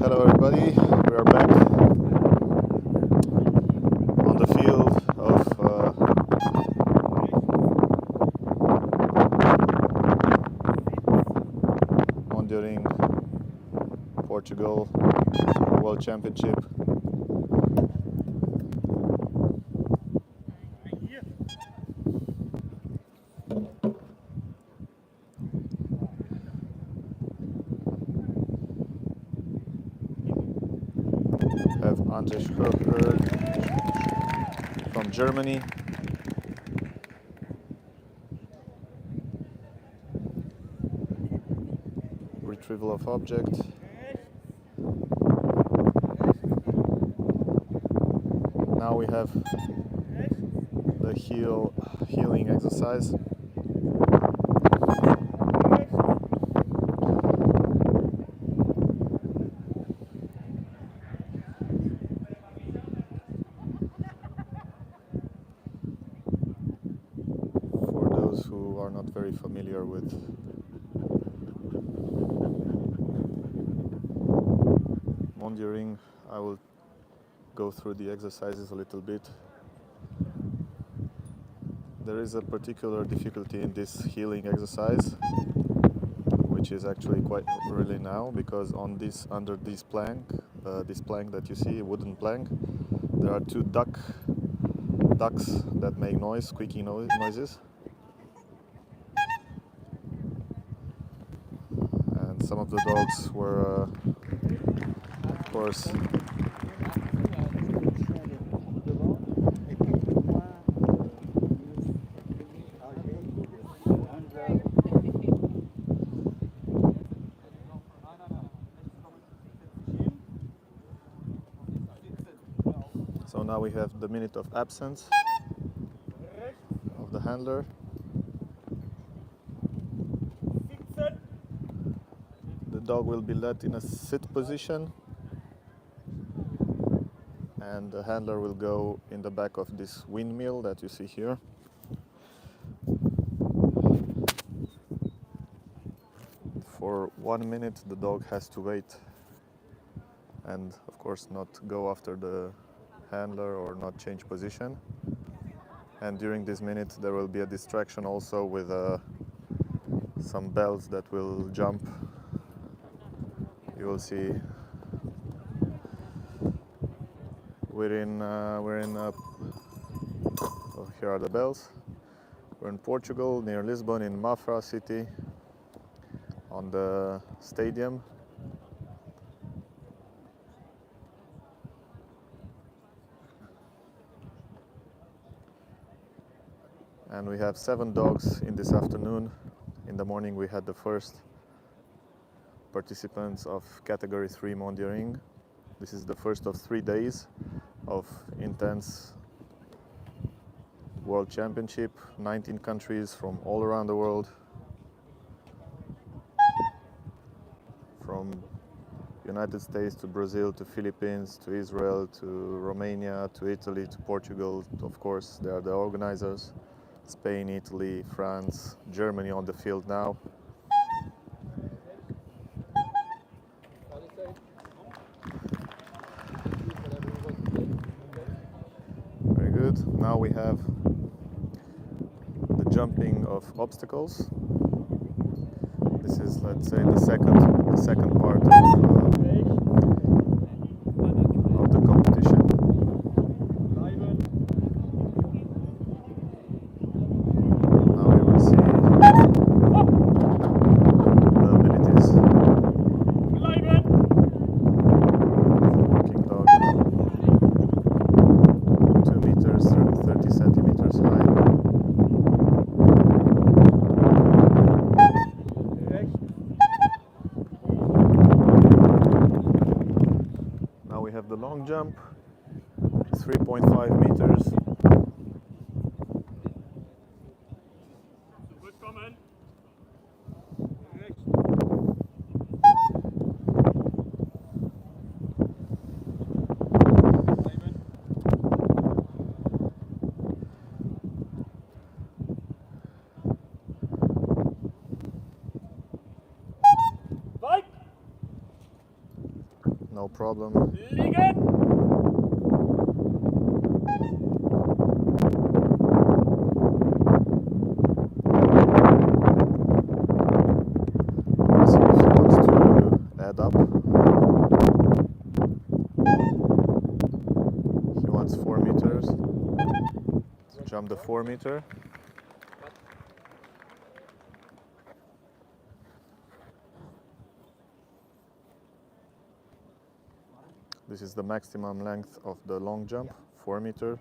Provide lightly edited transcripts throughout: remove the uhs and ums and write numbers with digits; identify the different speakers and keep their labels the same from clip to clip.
Speaker 1: Hello everybody, we are back on the field of Mondioring Portugal World Championship. Have Andres Kroger from Germany. Retrieval of object. Now we have the healing exercise. Who are not very familiar with Mondioring, I will go through the exercises a little bit. There is a particular difficulty in this healing exercise, which is actually quite really now, because on this, under this plank that you see, wooden plank, there are two ducks that make noise, squeaky noises. Some of the dogs were, of course, so now we have the minute of absence of the handler. The dog will be led in a sit position, and the handler will go in the back of this windmill that you see here. For 1 minute the dog has to wait and of course not go after the handler or not change position. And during this minute there will be a distraction also with some bells that will jump. You will see here are the bells. We're in Portugal, near Lisbon, in Mafra city, on the stadium. And we have 7 dogs in this afternoon. In the morning we had the first participants of category 3 Mondioring. This is the first of 3 days of intense World Championship, 19 countries from all around the world, from United States to Brazil to Philippines to Israel to Romania to Italy to Portugal. Of course, they are the organizers. Spain, Italy, France, Germany on the field now. Very good. Now we have the jumping of obstacles. This is, let's say, the second part of the competition. Now we will see the abilities. Walking dog, 2 meters, 30 centimeters high. Now we have the long jump, 3.5 meters. no problem.
Speaker 2: Liegen!
Speaker 1: See if he wants to add up. He wants 4 meters. To jump the 4 meter. This is the maximum length of the long jump, 4 meter.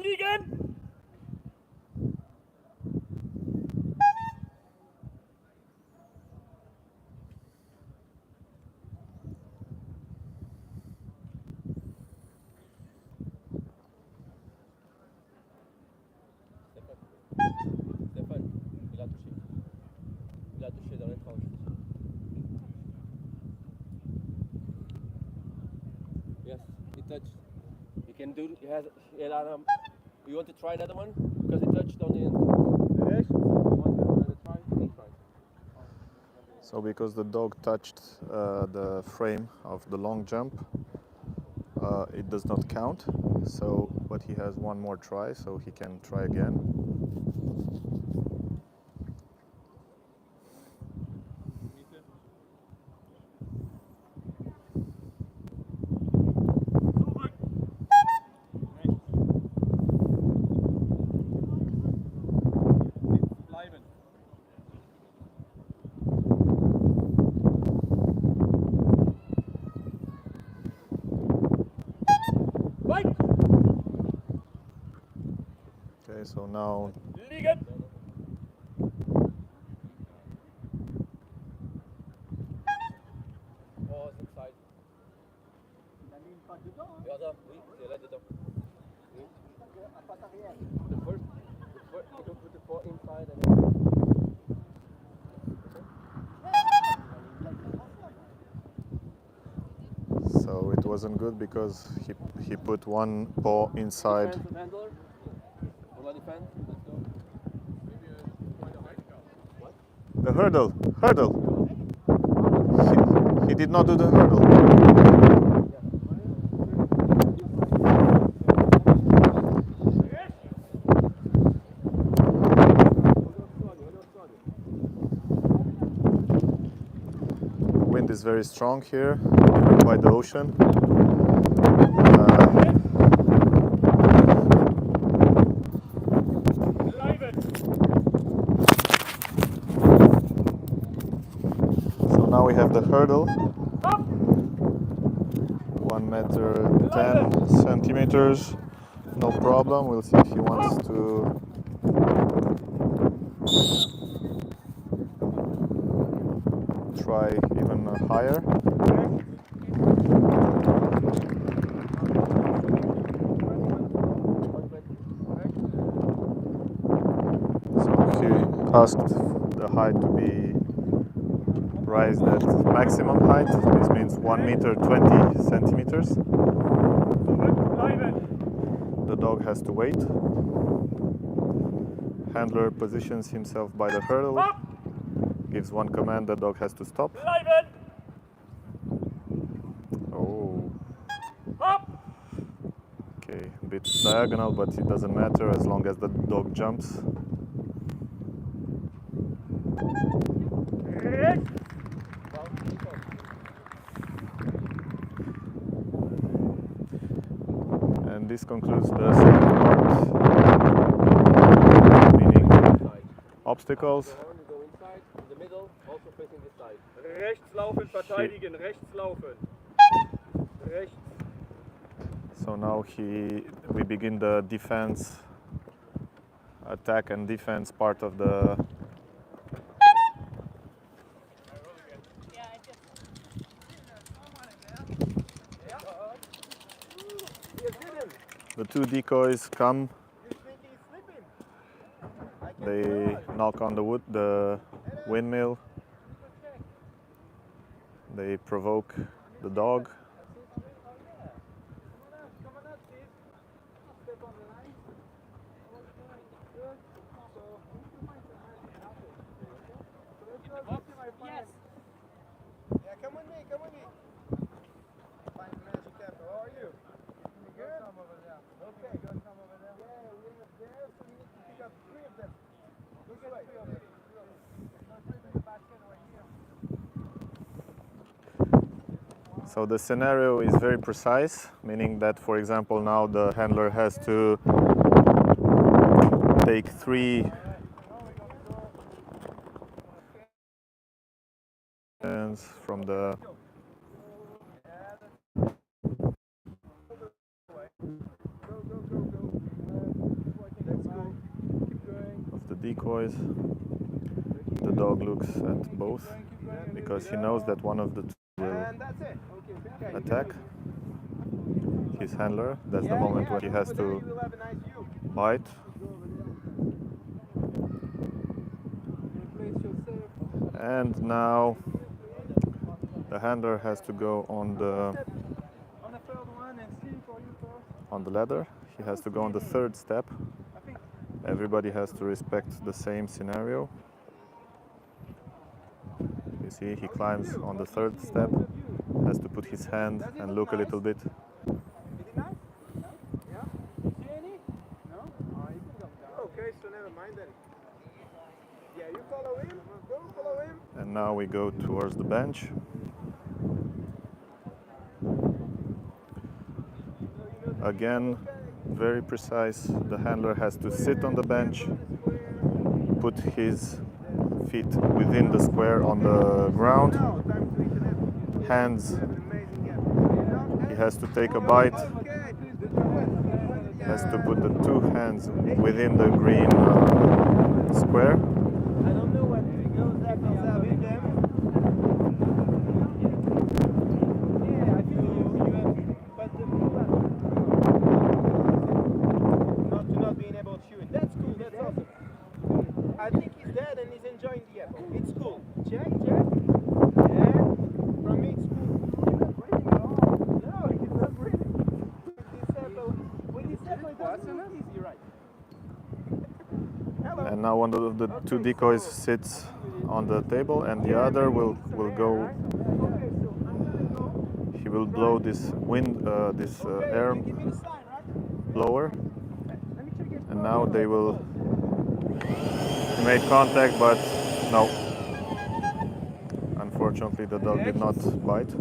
Speaker 2: Liegen! Stéphane, il a touché. Il a touché dans les tranches. Yes, he touched. You can do. He has. You want to try another one? Because he touched on the end. Yes. You want to have another try? Try.
Speaker 1: So because the dog touched the frame of the long jump, it does not count. So, but he has one more try, so he can try again. Okay, so now
Speaker 2: Liegen! Oh, c'est inside. Ja, da, oui, c'est là dedans. Oui. The first, you can put the foot inside and then.
Speaker 1: so it wasn't good because he put one paw inside.
Speaker 2: Defense of handler. Will I defend? Let's go. What?
Speaker 1: The hurdle. He did not do the hurdle. Wind is very strong here by the ocean. So now we have the hurdle. 1 meter 10 centimeters. No problem. We'll see if he wants to try even higher. So he asked the height to be raised at maximum height. This means 1 meter 20 centimeters. The dog has to wait. Handler positions himself by the hurdle. Gives one command, the dog has to stop. Oh. Okay, a bit diagonal, but it doesn't matter as long as the dog jumps. And this concludes the second part, meaning obstacles.
Speaker 2: Rechts laufen, verteidigen, rechts laufen. Rechts.
Speaker 1: So now we begin the defense, attack and defense part of the the two decoys come, they knock on the windmill, they provoke the dog.
Speaker 3: Yes.
Speaker 4: Yeah, come with me, come with me. Find the magic apple. How are you? You good? Go come over there. Okay. Go come over there. Yeah, we're there, so we need to pick up 3 of them. Look at 3 of them.
Speaker 1: So the scenario is very precise, meaning that, for example, now the handler has to take 3 hands from the of the decoys. The dog looks at both because he knows that one of the two will attack his handler. That's the moment where he has to bite. And now the handler has to go on the ladder. He has to go on the 3rd step. Everybody has to respect the same scenario. You see, he climbs on the 3rd step, has to put his hand and look a little bit.
Speaker 4: Okay, so never mind then. Yeah, you follow him. Go follow him.
Speaker 1: And now we go towards the bench. Again, very precise. The handler has to sit on the bench, put his feet within the square on the ground, hands, he has to take a bite, has to put the 2 hands within the green square.
Speaker 4: I don't know what goes that observing them. Yeah, I feel you have, but the not being able to chew it. That's cool, that's awesome. I think he's dead and he's enjoying the apple. It's cool. Check, check. Yeah, from me it's cool. He's not breathing at all. No, he's not breathing. With this apple, it doesn't look easy, right? Hello.
Speaker 1: And now one of the 2 decoys sits on the table and the other will go, he will blow this air blower, and now they will make contact, but no, unfortunately the dog did not bite.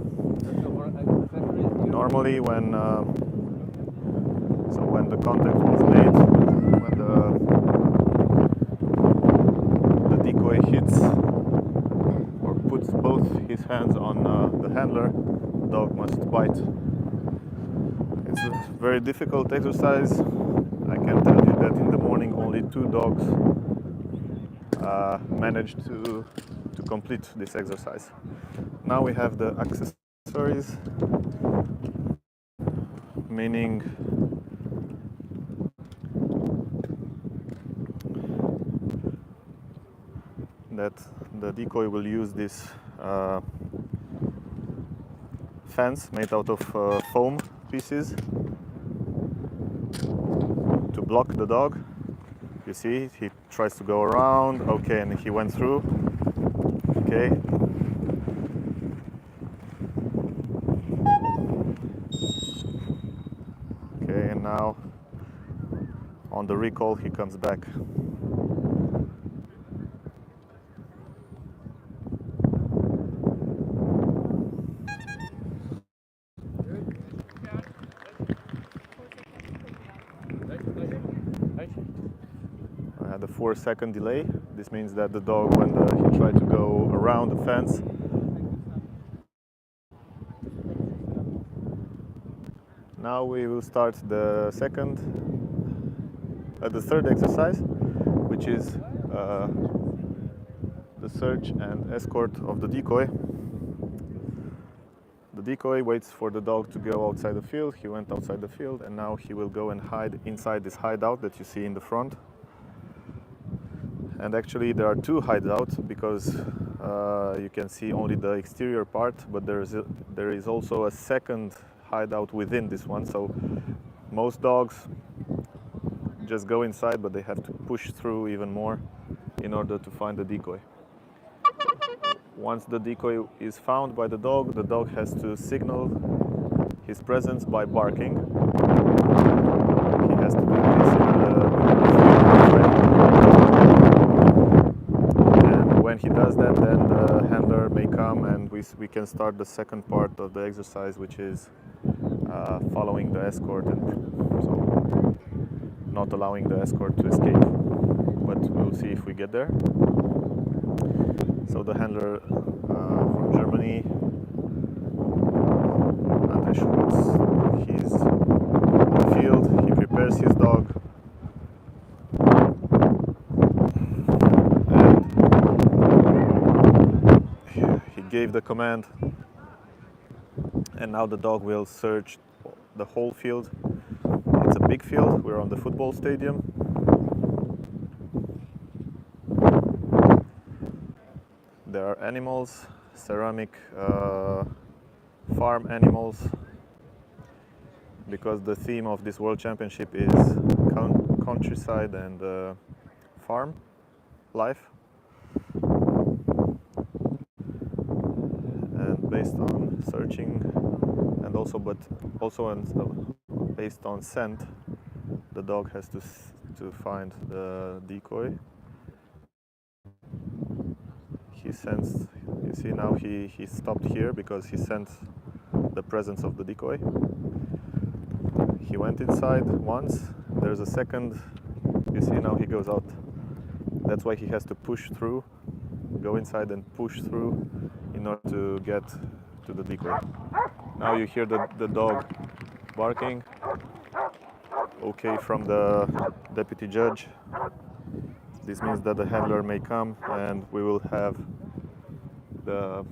Speaker 1: Normally when the contact was made, when the decoy hits or puts both his hands on the handler, the dog must bite. It's a very difficult exercise. I can tell you that in the morning only 2 dogs managed to complete this exercise. Now we have the accessories, meaning that the decoy will use this fence made out of foam pieces to block the dog. You see, he tries to go around, okay, and he went through, okay. Okay, and now on the recall he comes back. I had a 4-second delay. This means that the dog, when he tried to go around the fence, now we will start the third exercise, which is the search and escort of the decoy. The decoy, waits for the dog to go outside the field. He went outside the field, and now he will go and hide inside this hideout that you see in the front. And actually there are two hideouts, because you can see only the exterior part, but there is also a second hideout within this one. So most dogs just go inside, but they have to push through even more in order to find the decoy. Once the decoy is found by the dog has to signal his presence by barking. He has to do this and when he does that, then the handler may come and we can start the second part of the exercise, which is following the escort, and so not allowing the escort to escape. But we'll see if we get there. So the handler from Germany, he's in the field, he prepares his dog, and he gave the command, and now the dog will search the whole field. It's a big field, we're on the football stadium. There are animals, ceramic farm animals, because the theme of this World Championship is countryside and farm life. And based on searching, and also based on scent, the dog has to find the decoy. He sensed, you see now he stopped here because he sensed the presence of the decoy. He went inside once, there's a second, you see now he goes out. That's why he has to push through, go inside and push through in order to get to the decoy. Now you hear the dog barking. Okay from the deputy judge. This means that the handler may come and we will have the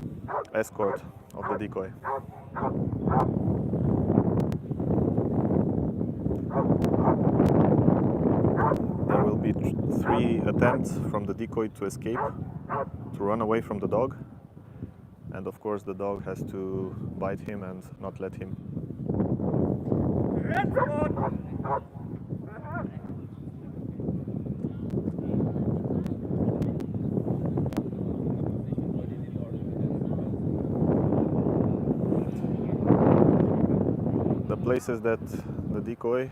Speaker 1: escort of the decoy. There will be 3 attempts from the decoy to escape, to run away from the dog. And of course the dog has to bite him and not let him. The places that the decoy,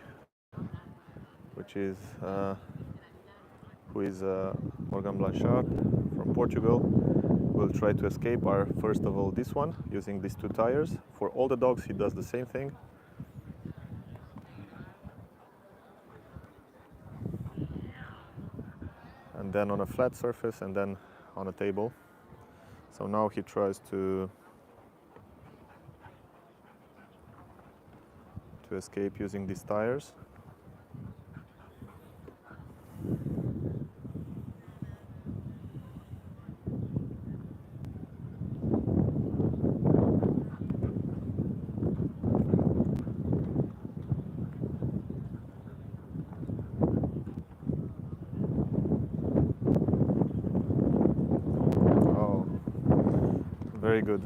Speaker 1: which is Morgan Blanchard from Portugal, will try to escape are first of all this one, using these 2 tires. For all the dogs he does the same thing. And then on a flat surface and then on a table. So now he tries to escape using these tires. Oh, very good.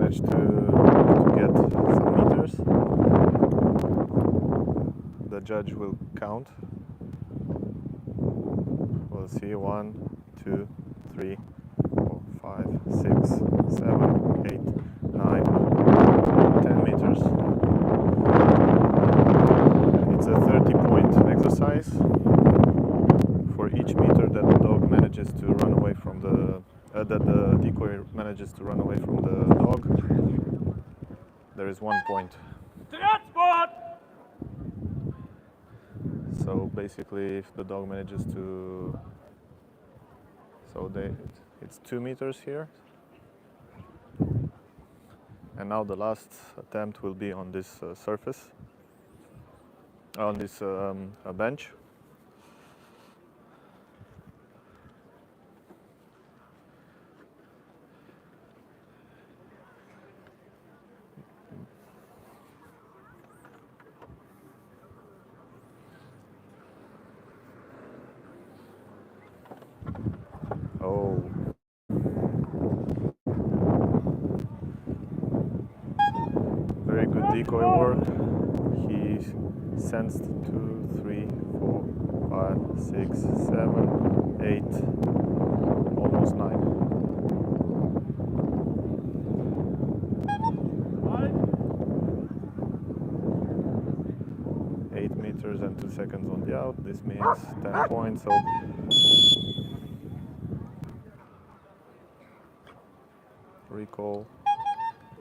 Speaker 1: To get some meters. The judge will count. We'll see 1, 2, 3, 4, 5, 6, 7, 8, 9, 10 meters. It's a 30-point exercise. For each meter that the dog manages to run away from that the decoy manages to run away from the dog, there is 1 point. So basically, if the dog manages to, it's 2 meters here. And now the last attempt will be on this surface, on this bench. decoy work. He sensed 2, 3, 4, 5, 6, 7, 8, almost 9. 8 meters and 2 seconds on the out. This means 10 points. So recall.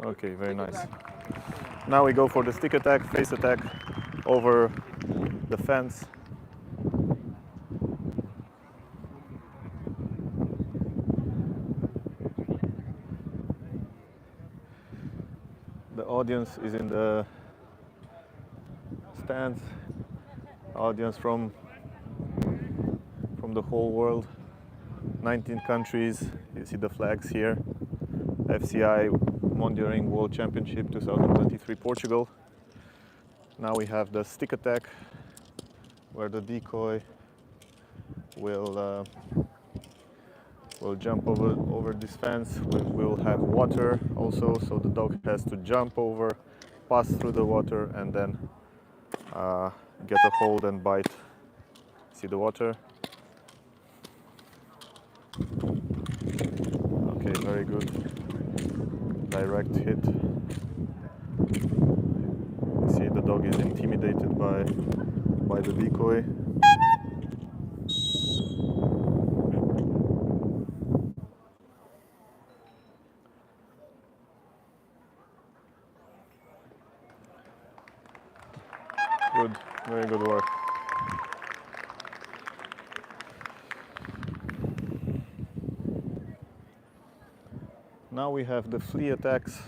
Speaker 1: Okay, very nice. Now we go for the stick attack, face attack over the fence. The audience is in the stands. Audience from the whole world. 19 countries. You see the flags here. FCI Mondioring World Championship 2023 Portugal. Now we have the stick attack, where the decoy will jump over this fence. We'll have water also, so the dog has to jump over, pass through the water, and then get a hold and bite. See the water? Okay, very good. Direct hit. See, the dog is intimidated by the decoy. Good, very good work. Now we have the flea attacks.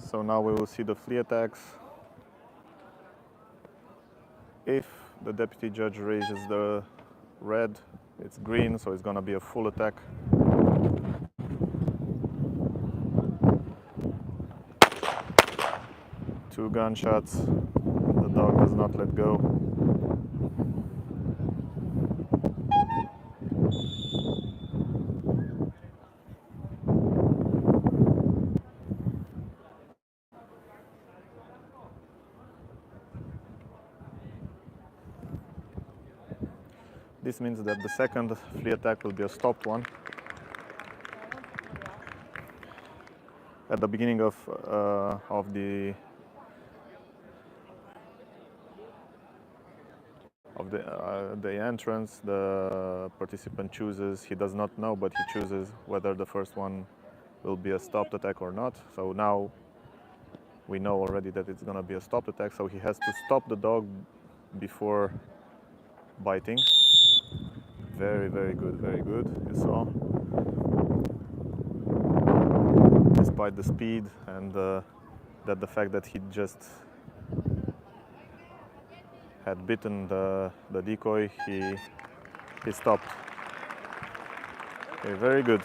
Speaker 1: So now we will see the flea attacks. If the deputy judge raises the red, it's green, so it's gonna be a full attack. Two gunshots, the dog does not let go. This means that the second flea attack will be a stopped one. At the beginning of the entrance, the participant chooses. He does not know, but he chooses whether the first one will be a stopped attack or not. So now we know already that it's going to be a stopped attack. So he has to stop the dog before biting. Very, very good, very good. You saw. Despite the speed and the fact that he just had bitten the decoy, he stopped. Okay, very good.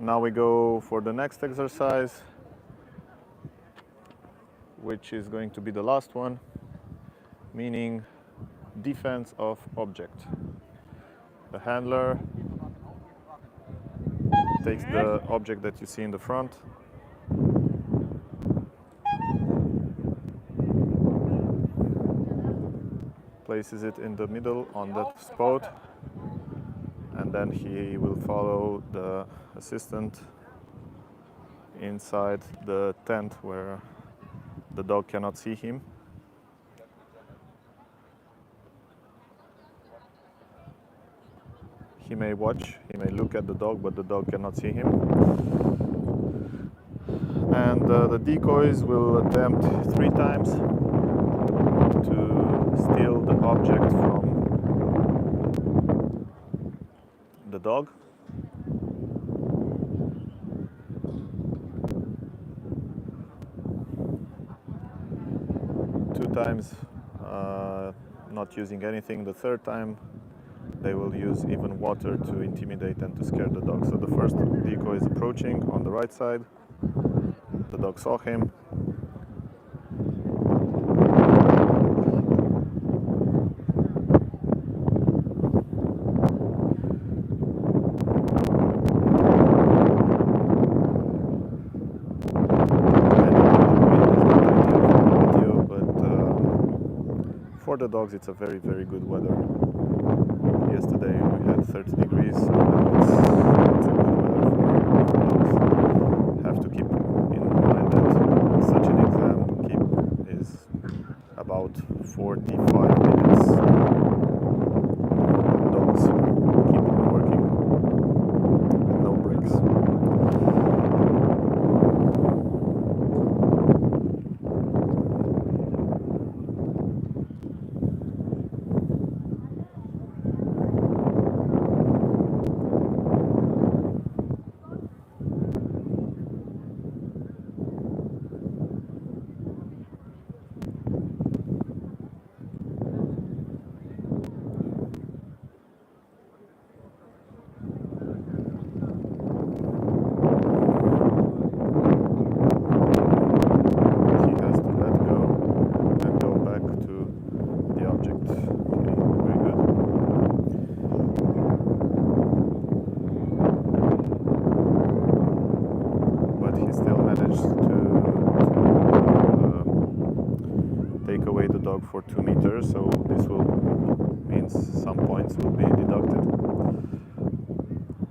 Speaker 1: Now we go for the next exercise, which is going to be the last one, meaning defense of object. The handler takes the object that you see in the front, places it in the middle on that spot, and then he will follow the assistant inside the tent where the dog cannot see him. He may watch, he may look at the dog, but the dog cannot see him. And the decoys will attempt 3 times to steal the object from the dog. Two times not using anything. The third time they will use even water to intimidate and to scare the dog. So the first decoy is approaching on the right side. The dog saw him. For the dogs, it's a very, very good weather. Yesterday we had 30 degrees, so now it's a good weather for dogs. Have to keep in mind that such an exam is about 45 minutes. Dogs keep on working, no breaks. For 2 meters, so this will means some points will be deducted.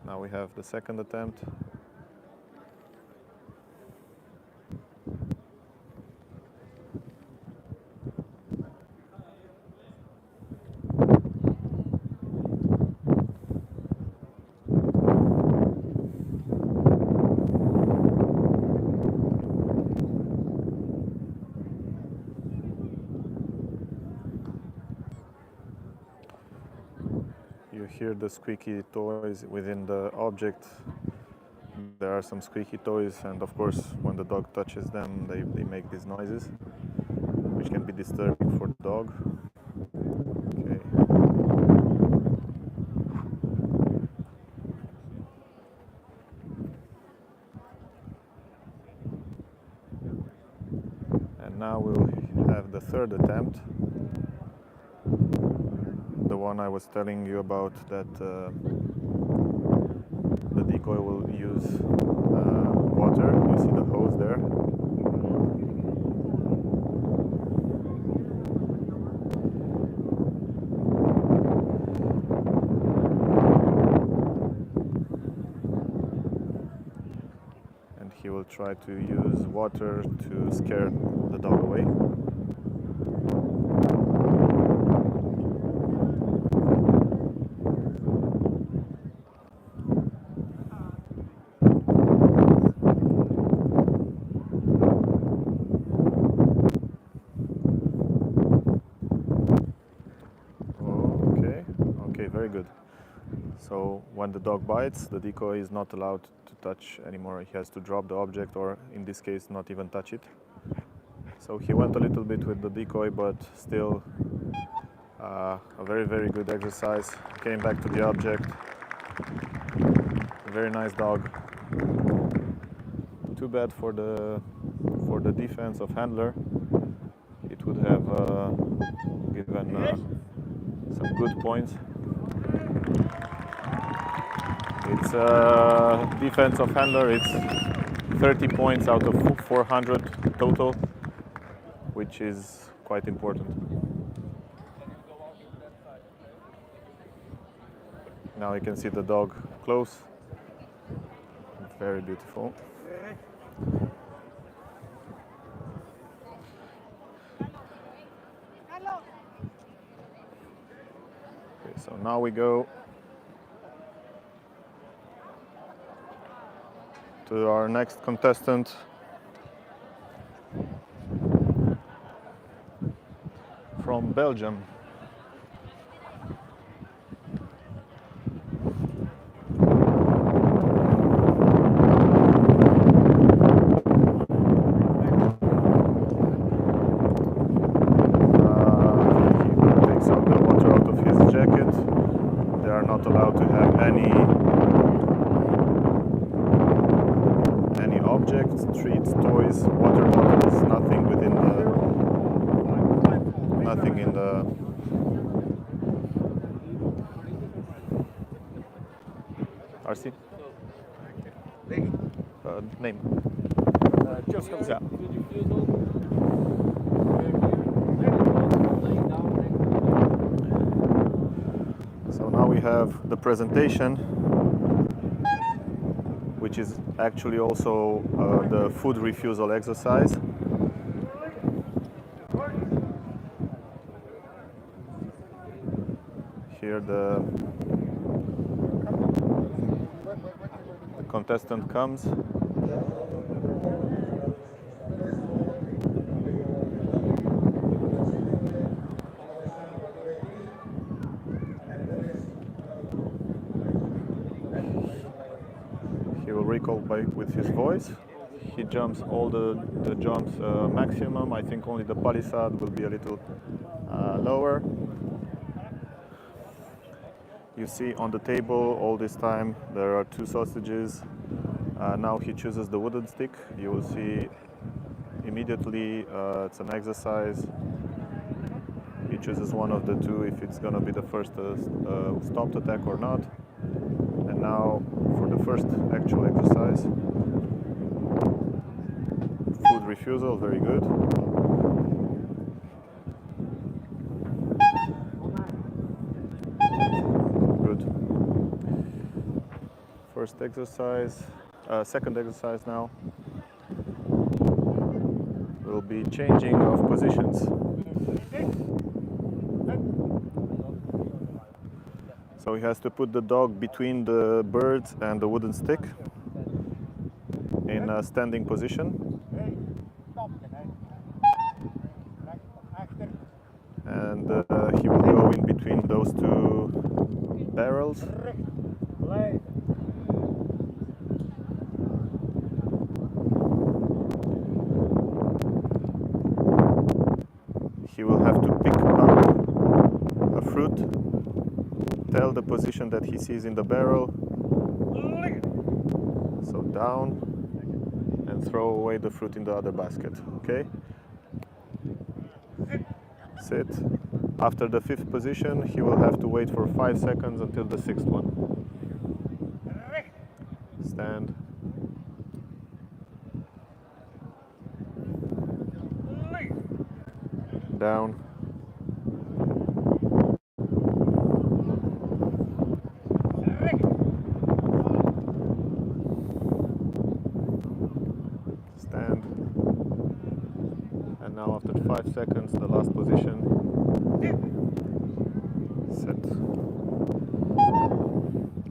Speaker 1: Now we have the second attempt. You hear the squeaky toys within the object. There are some squeaky toys, and of course when the dog touches them they make these noises, which can be disturbing for the dog. Okay. And now we'll have the third attempt. The one I was telling you about, that the decoy will use water. You see the hose there. And he will try to use water to scare the dog away. Very good. So when the dog bites, the decoy is not allowed to touch anymore. He has to drop the object, or in this case not even touch it. So he went a little bit with the decoy, but still a very, very good exercise. Came back to the object. Very nice dog. Too bad for the defense of handler. It would have given some good points. It's defense of handler. It's 30 points out of 400 total, which is quite important. Now you can see the dog close. Very beautiful. Okay, so now we go to our next contestant. From Belgium. He takes out the water out of his jacket. There allowed to have any objects, treats, toys, water bottles, nothing within the, nothing in the. RC? Name.
Speaker 2: Just
Speaker 1: Yeah. So now we have the presentation, which is actually also the food refusal exercise. Here the contestant comes. He will recall with his voice. He jumps all the jumps maximum. I think only the palisade will be a little lower. You see on the table all this time there are 2 sausages. Now he chooses the wooden stick. You will see immediately it's an exercise. He chooses one of the 2 if it's gonna be the first stopped attack or not. And now for the first actual exercise, food refusal, very good. Good. First exercise, second exercise now. Will be changing of positions. So he has to put the dog between the birds and the wooden stick in a standing position. And he will go in between those 2 barrels. He will have to pick up a fruit, tell the position that he sees in the barrel, so down, and throw away the fruit in the other basket, okay? Sit. After the 5th position, he will have to wait for 5 seconds until the 6th one. Stand. Down. Stand. And now after 5 seconds, the last position. Sit.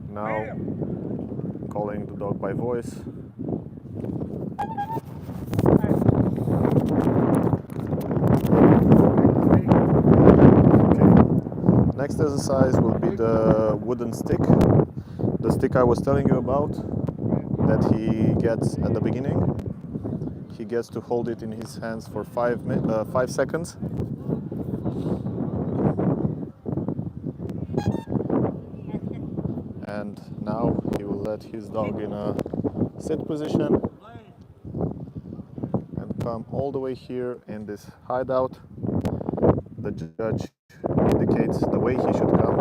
Speaker 1: Now calling the dog by voice. Next exercise will be the wooden stick, the stick I was telling you about, that he gets at the beginning. He gets to hold it in his hands for 5 seconds. And now he will let his dog in a sit position and come all the way here in this hideout. The judge indicates the way he should come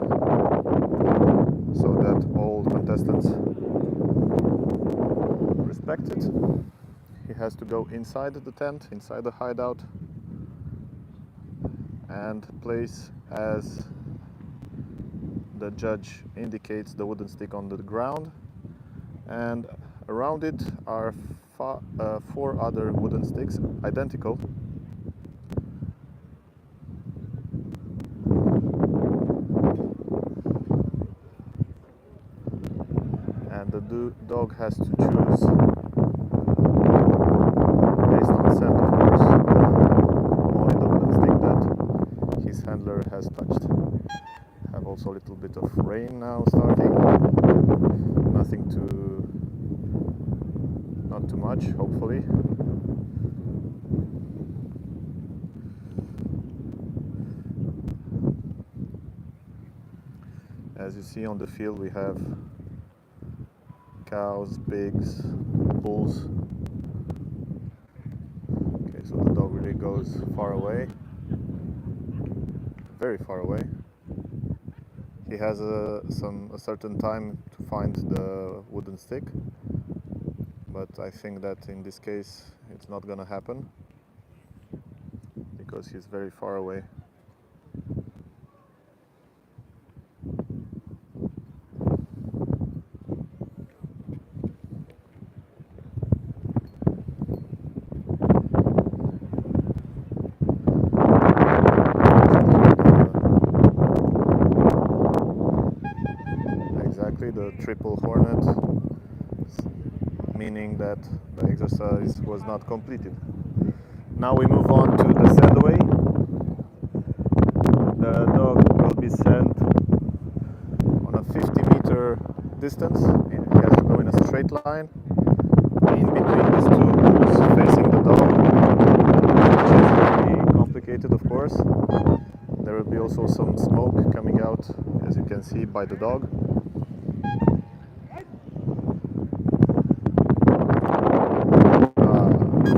Speaker 1: so that all contestants respect it. He has to go inside the tent, inside the hideout, and place as the judge indicates the wooden stick on the ground, and around it are 4 other wooden sticks, identical. And the dog has to choose, based on scent of course, only the wooden stick that his handler has touched. Have also a little bit of rain now starting. Nothing not too much, hopefully. As you see on the field we have cows, pigs, bulls. Okay, so the dog really goes far away, very far away. He has a certain time to find the wooden stick, but I think that in this case it's not gonna happen because he's very far away. Exactly, the triple hornet, meaning that the exercise was not completed. Now we move on to the send away. The dog will be sent on a 50-meter distance. He has to go in a straight line in between these two bulls facing the dog, which is very complicated, of course. There will be also some smoke coming out, as you can see, by the dog.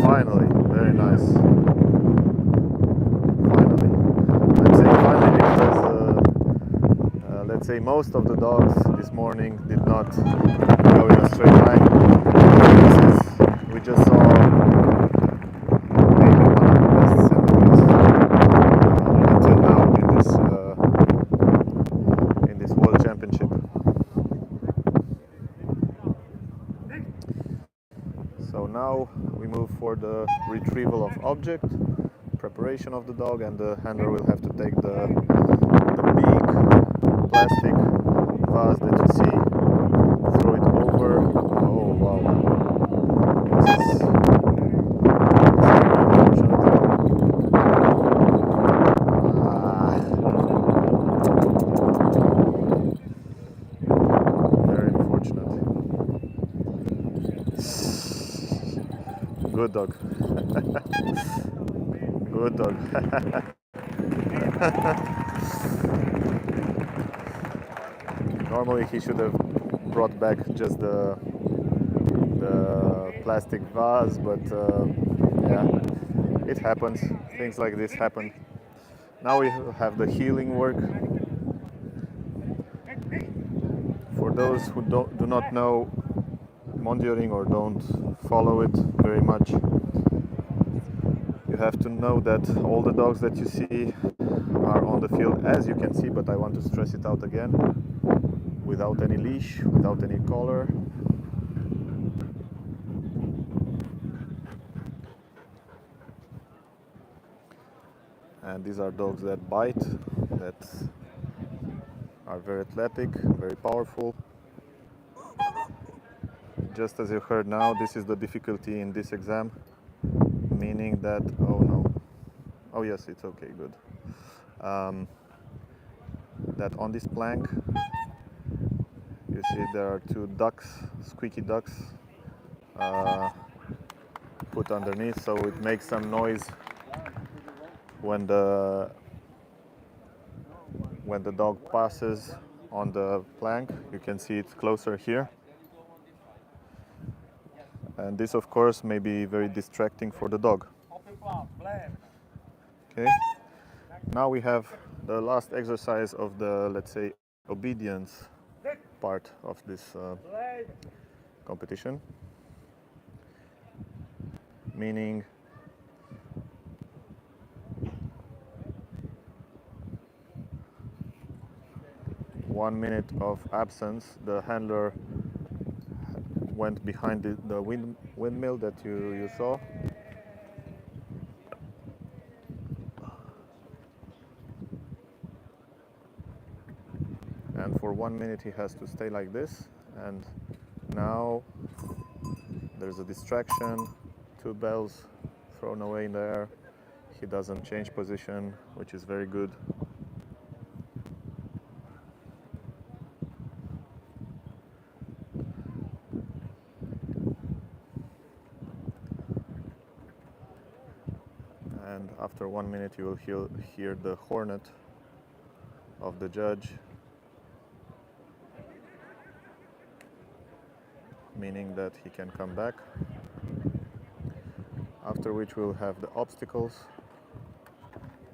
Speaker 1: Finally, very nice. Finally. I'm saying finally because let's say most of the dogs this morning did not go in a straight line. We just saw maybe one of the best sendaways until now in this World Championship. So now we move for the retrieval of object, preparation of the dog, and the handler will have to take the big plastic vase that you see, throw it over. Oh wow, this is very unfortunate. Good dog. Good dog. Normally he should have brought back just the plastic vase, but yeah, it happens. Things like this happen. Now we have the healing work. For those who do not know Mondioring or don't follow it very much, you have to know that all the dogs that you see are on the field, as you can see, but I want to stress it out again, without any leash, without any collar. And these are dogs that bite, that are very athletic, very powerful. Just as you heard now, this is the difficulty in this exam, meaning that, oh no, oh yes, it's okay, good. That on this plank, you see there are two ducks, squeaky ducks, put underneath, so it makes some noise when the dog passes on the plank. You can see it closer here. And this, of course, may be very distracting for the dog. Okay. Now we have the last exercise of the, let's say, obedience part of this competition. Meaning one minute of absence, the handler went behind the windmill that you saw. And for 1 minute he has to stay like this. And now there's a distraction, two bells thrown away in the air. He doesn't change position, which is very good. And after 1 minute you will hear the hornet of the judge meaning that he can come back. After which we'll have the obstacles,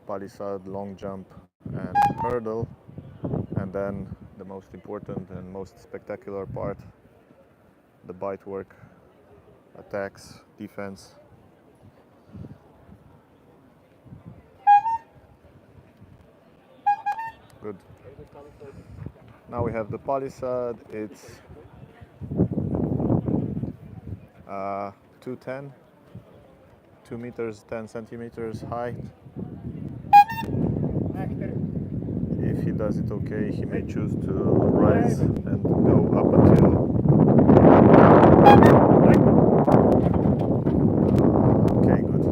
Speaker 1: palisade, long jump and hurdle, and then the most important and most spectacular part, the bite work, attacks, defense. Good. Now we have the palisade. It's 210, 2 meters 10 centimeters high. If he does it okay, he may choose to rise and go up until okay, good.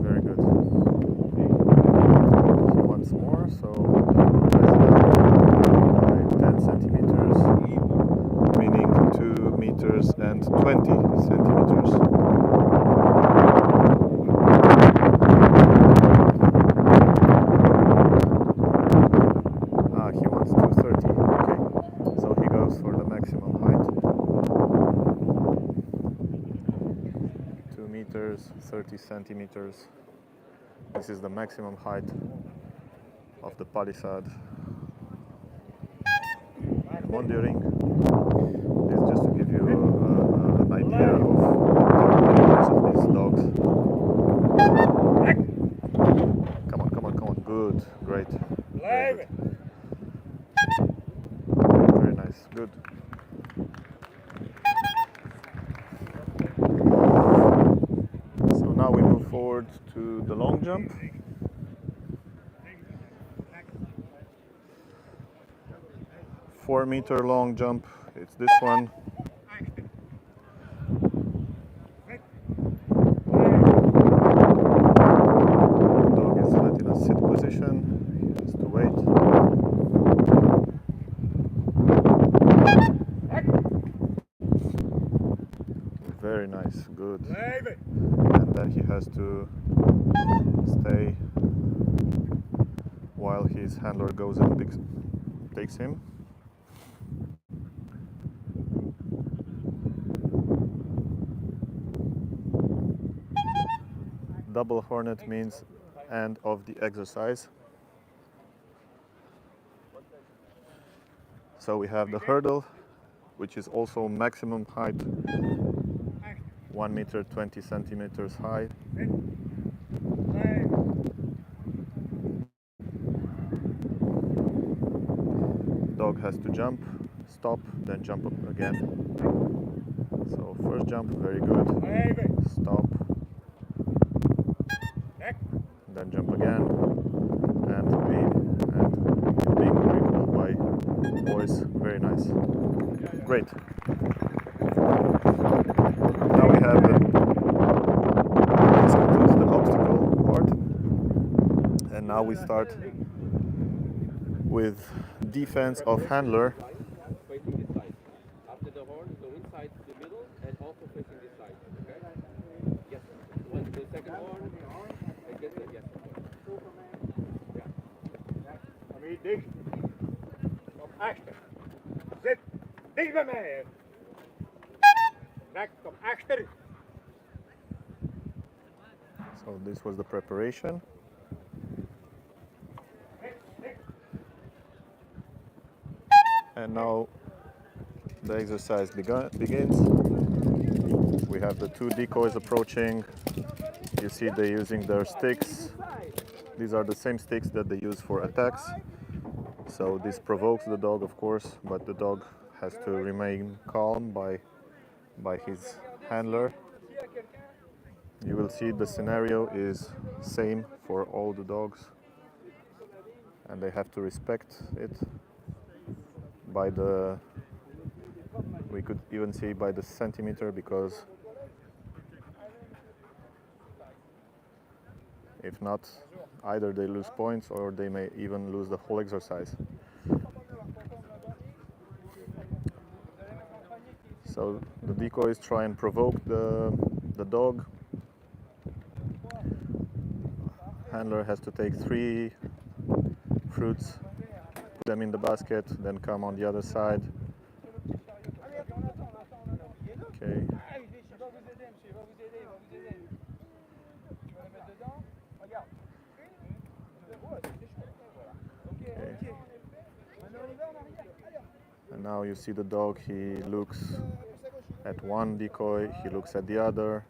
Speaker 1: Very good. Once more, so by 10 centimeters, meaning 2 meters and 20 centimeters. He wants 230, okay. So he goes for the maximum height. 2 meters, 30 centimeters. This is the maximum height of the palisade Mondioring. This is just to give you an idea of these dogs. Come on, come on, come on. Good, great. Very good. Very nice, good. So now we move forward to the long jump. Four-meter long jump, it's this one. Dog is not in a sit position, he has to wait. Very nice, good. And then he has to stay while his handler goes and takes him. Double hornet means end of the exercise. So we have the hurdle, which is also maximum height, 1 meter 20 centimeters high. Dog has to jump, stop, then jump up again. So first jump, very good. Stop. Then jump again, and being recalled by boys. Very nice. Great. Now we have this concludes the obstacle part, and now we start with defense of handler.
Speaker 2: Facing this side. After the horn, go inside the middle and also facing this side. Okay? Yes. One, the second horn. Yes.
Speaker 4: Amiet dicht. Op achter. Zit. Dicht bij mij. Nek op achter.
Speaker 1: So this was the preparation. And now the exercise begins. We have the two decoys approaching. You see they're using their sticks. These are the same sticks that they use for attacks. So this provokes the dog, of course, but the dog has to remain calm by his handler. You will see the scenario is same for all the dogs, and they have to respect it. We could even see by the centimeter, because if not, either they lose points or they may even lose the whole exercise. So the decoys try and provoke the dog. handler has to take 3 fruits, put them in the basket, then come on the other side. Okay. And now you see the dog, he looks at one decoy, he looks at the other.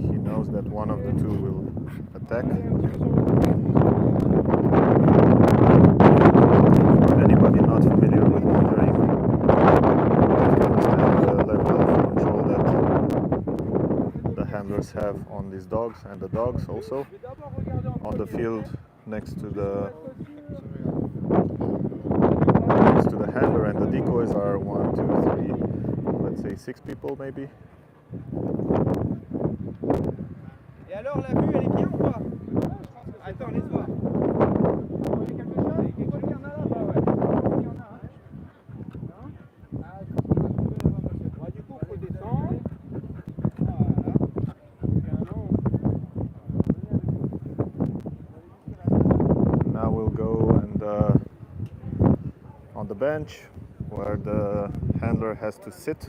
Speaker 1: He knows that one of the 2 will attack. For anybody not familiar with Mondioring, you can understand the level of control that the handlers have on these dogs, and the dogs also. On the field next to the handler and the decoys are 1, 2, 3, let's say 6 people maybe.
Speaker 4: Et alors, la vue, elle est bien ou pas? Attends, laisse voir. Il y a quelque chose? Il y en a là-bas, ouais. Il y en a, hein? Non? Du coup, il faut descendre. Voilà.
Speaker 1: Now we'll go and on the bench where the handler has to sit,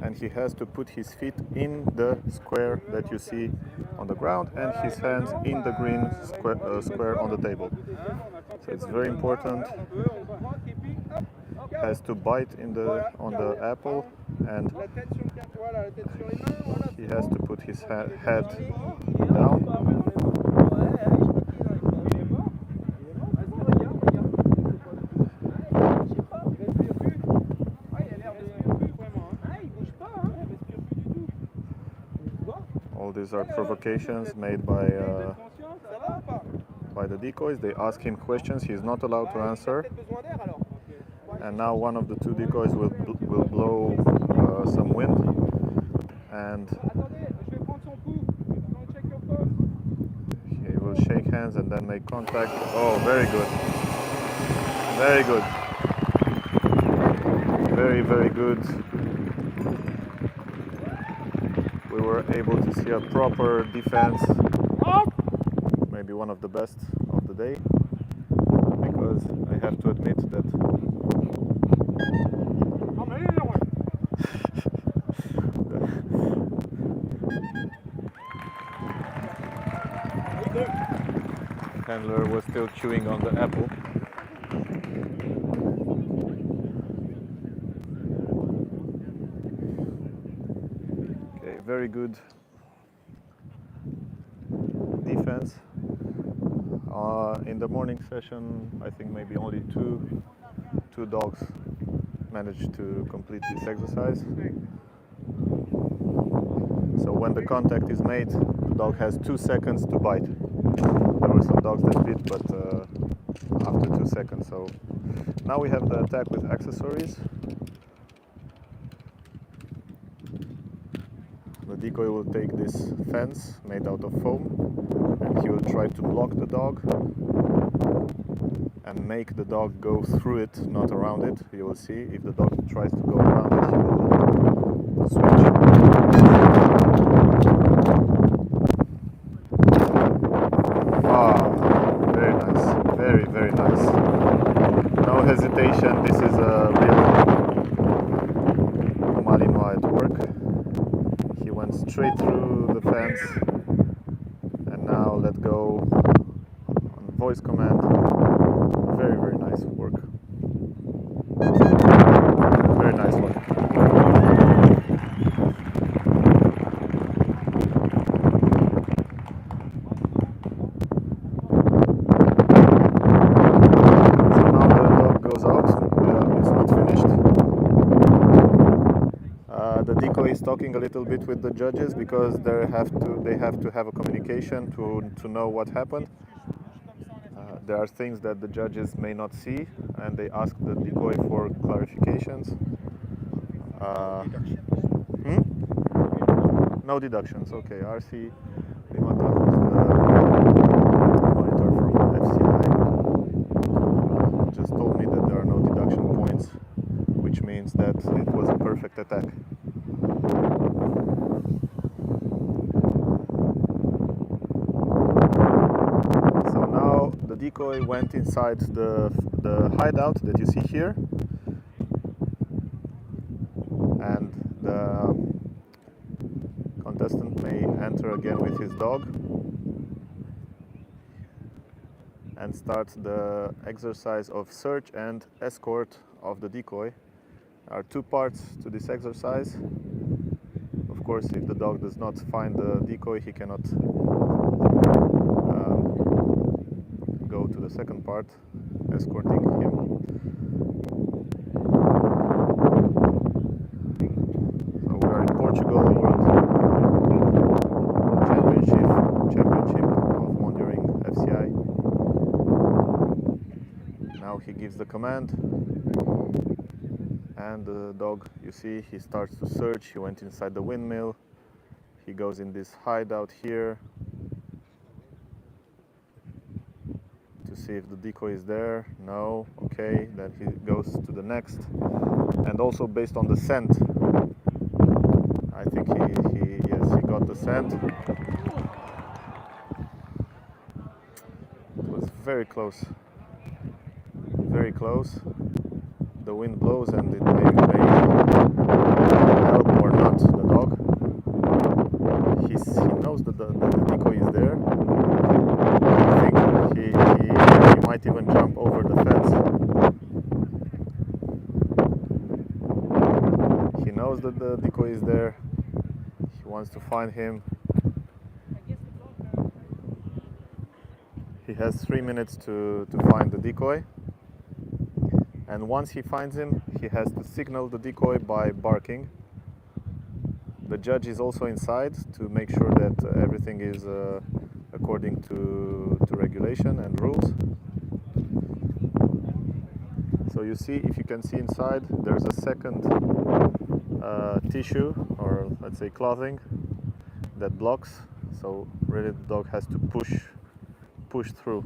Speaker 1: and he has to put his feet in the square that you see on the ground and his hands in the green square on the table. So it's very important. He has to bite on the apple, and he has to put his head down. All these are provocations made by the decoys. They ask him questions he's not allowed to answer. And now one of the 2 decoys will blow some wind, and he will shake hands and then make contact. Oh, very good. Very good. Very, very good. We were able to see a proper defense, maybe one of the best of the day, because I have to admit that the handler was still chewing on the apple. Very good defense. In the morning session, I think maybe only two dogs managed to complete this exercise. So when the contact is made, the dog has 2 seconds to bite. There were some dogs that bit, but after 2 seconds. So now we have the attack with accessories. The decoy will take this fence made out of foam, and he will try to block the dog and make the dog go through it, not around it. You will see if the dog tries to go around it, he will switch. Very nice. Very, very nice. No hesitation. This is a real Malinois at work. Went straight through the fence, and now let go on voice command. Very, very nice work. Very nice work. So now the dog goes out. It's not finished. The decoy is talking a little bit with the judges because they have to have a communication to know what happened. There are things that the judges may not see, and they ask the decoy for clarifications. No deductions. Okay, RC Limata, who's the monitor from FCI, just told me that there are no deduction points, which means that it was a perfect attack. decoy went inside the hideout that you see here, and the contestant may enter again with his dog and start the exercise of search and escort of the decoy. There are two parts to this exercise. Of course, if the dog does not find the decoy, he cannot go to the second part, escorting him. So we are in Portugal, World Championship of Mondioring FCI. Now he gives the command, and the dog, you see, he starts to search. He went inside the windmill. He goes in this hideout here to see if the decoy is there. No. Okay, then he goes to the next, and also based on the scent, I think yes, he got the scent. It was very close, very close. The wind blows and it may help or not the dog. He knows that the decoy is there. I think he might even jump over the fence. He knows that the decoy is there. He wants to find him. He has 3 minutes to find the decoy. And once he finds him, he has to signal the decoy by barking. The judge is also inside to make sure that everything is according to regulation and rules. So you see, if you can see inside, there's a second tissue, or let's say clothing, that blocks. So really the dog has to push through.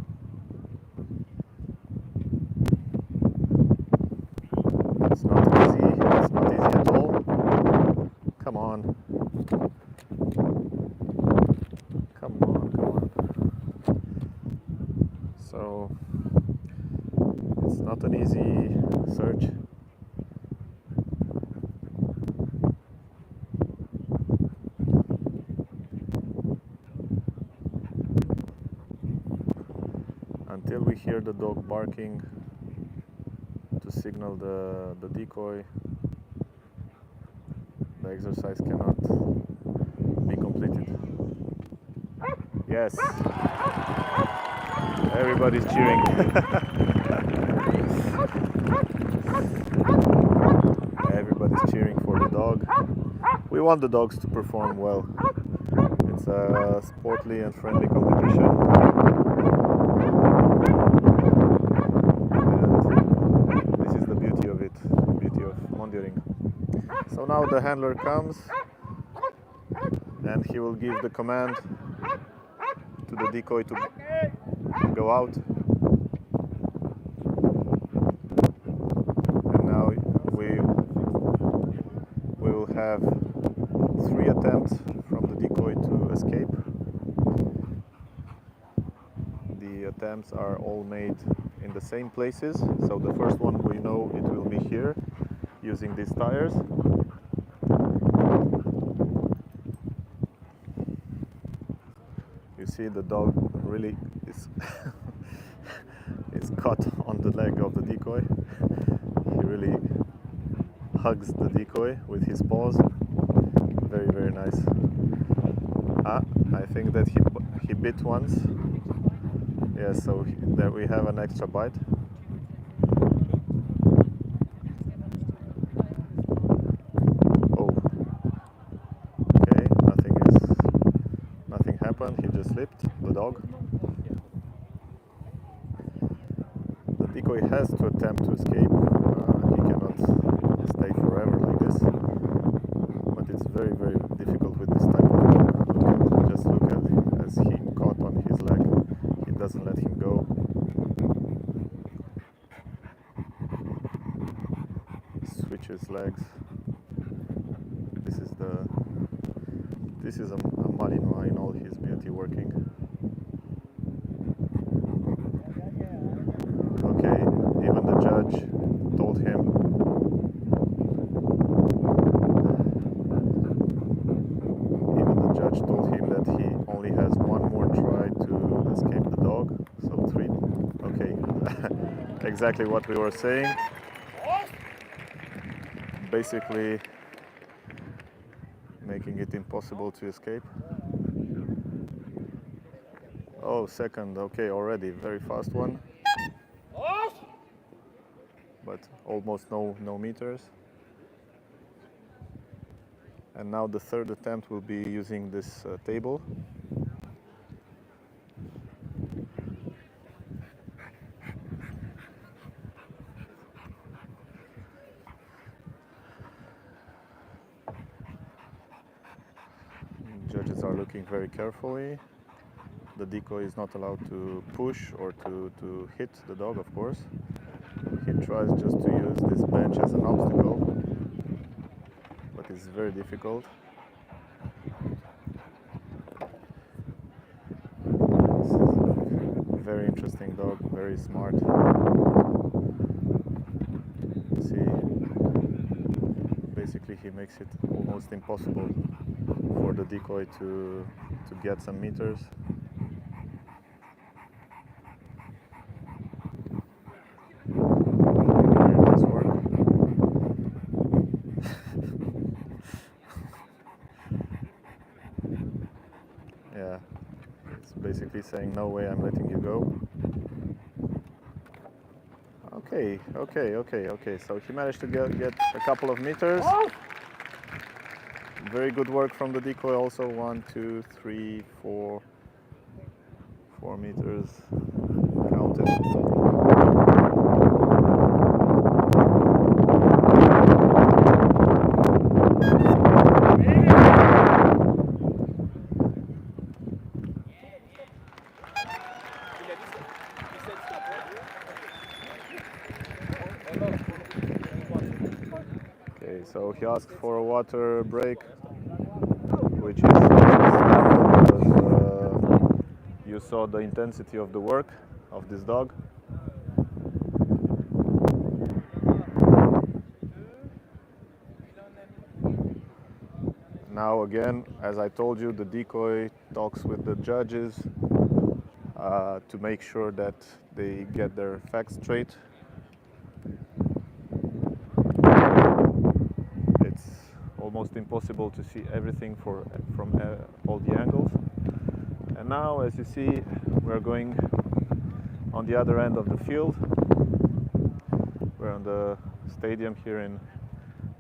Speaker 1: It's not easy at all. Come on. Come on. So, it's not an easy search. Until we hear the dog barking to signal the decoy, the exercise cannot be completed. Yes, everybody's cheering. Everybody's cheering for the dog. We want the dogs to perform well. It's a sportly and friendly competition. So now the handler comes and he will give the command to the decoy to go out. And now we will have 3 attempts from the decoy to escape. The attempts are all made in the same places. So the first one, we know it will be here, using these tires. You see the dog really is is caught on the leg of the decoy. He really hugs the decoy with his paws. Very, very nice. I think that he bit once. Yes, so there we have an extra bite. He just slipped, the dog. The decoy has to attempt to escape. He cannot stay forever like this. But it's very, very difficult with this type of dog. Just look at it, as he caught on his leg. He doesn't let him go. Switches legs. This is a Malinois in all his beauty working. exactly what we were saying. Basically making it impossible to escape. Oh, second, okay, already very fast one, but almost no meters. And now the third attempt will be using this table. Judges are looking very carefully. The decoy is not allowed to push or to hit the dog, of course. He tries just to use this bench as an obstacle, but it's very difficult. This is a very interesting dog, very smart. See, basically he makes it almost impossible for the decoy to get some meters. Very nice work. Yeah, it's basically saying no way, I'm letting you go. Okay. So he managed to get a couple of meters. Very good work from the decoy also. 1, 2, 3, 4 meters. Counted. Okay, so he asked for a water break, which is normal because you saw the intensity of the work of this dog. Now again, as I told you, the decoy talks with the judges to make sure that they get their facts straight. It's almost impossible to see everything from all the angles. And now, as you see, we're going on the other end of the field. We're on the stadium here in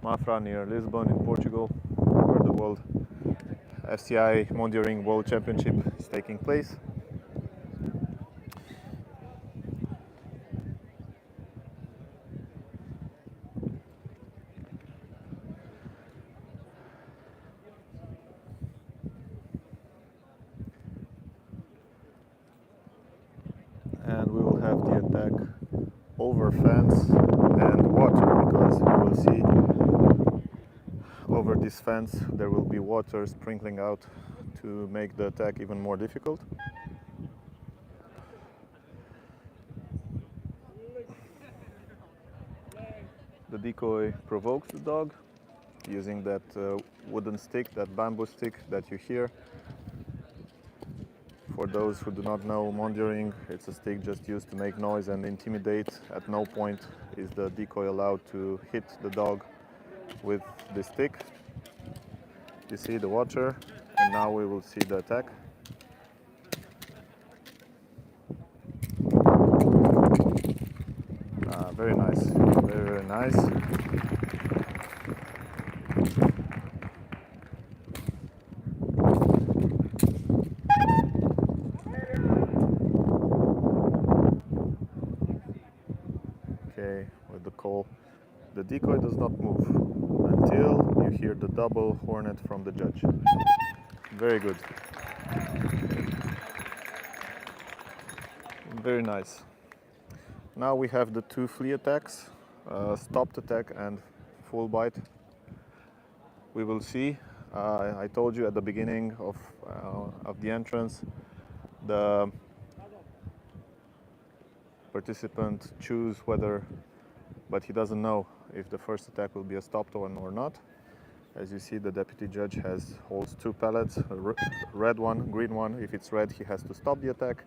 Speaker 1: Mafra near Lisbon in Portugal, where the World FCI Mondioring World Championship is taking place. And we will have the attack over fence and water, because you will see over this fence there will be water sprinkling out to make the attack even more difficult. The decoy provokes the dog using that wooden stick, that bamboo stick that you hear. For those who do not know Mondioring, it's a stick just used to make noise and intimidate. At no point is the decoy allowed to hit the dog with the stick. You see the water, and now we will see the attack. Very nice, very nice. Okay, with the call, the decoy does not move until you hear the double hornet from the judge. Very good. Very nice. Now we have the two flea attacks, stopped attack and full bite. We will see. I told you at the beginning of the entrance, the participant choose whether, but he doesn't know if the first attack will be a stopped one or not. As you see, the deputy judge holds two pellets, a red one, green one. If it's red, he has to stop the attack.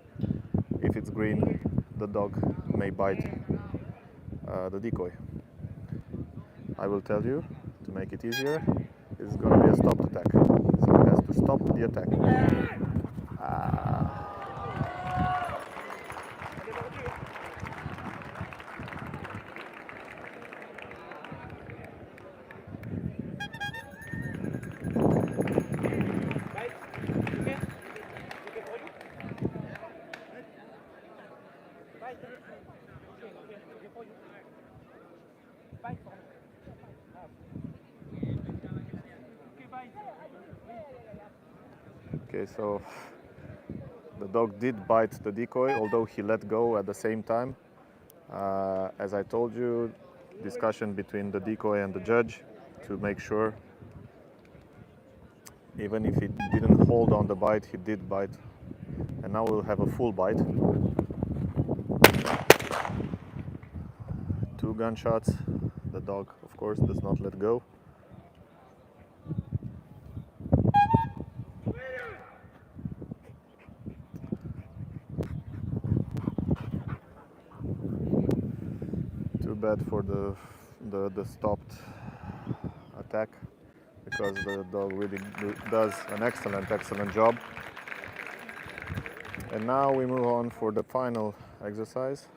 Speaker 1: If it's green, the dog may bite the decoy. I will tell you, to make it easier, it's going to be a stopped attack. So he has to stop the attack. Okay, so the dog did bite the decoy, although he let go at the same time. As I told you, discussion between the decoy and the judge to make sure, even if he didn't hold on the bite, he did bite. And now we'll have a full bite. 2 gunshots. The dog, of course, does not let go. Too bad for the stopped attack, because the dog really does an excellent job. And now we move on for the final exercise,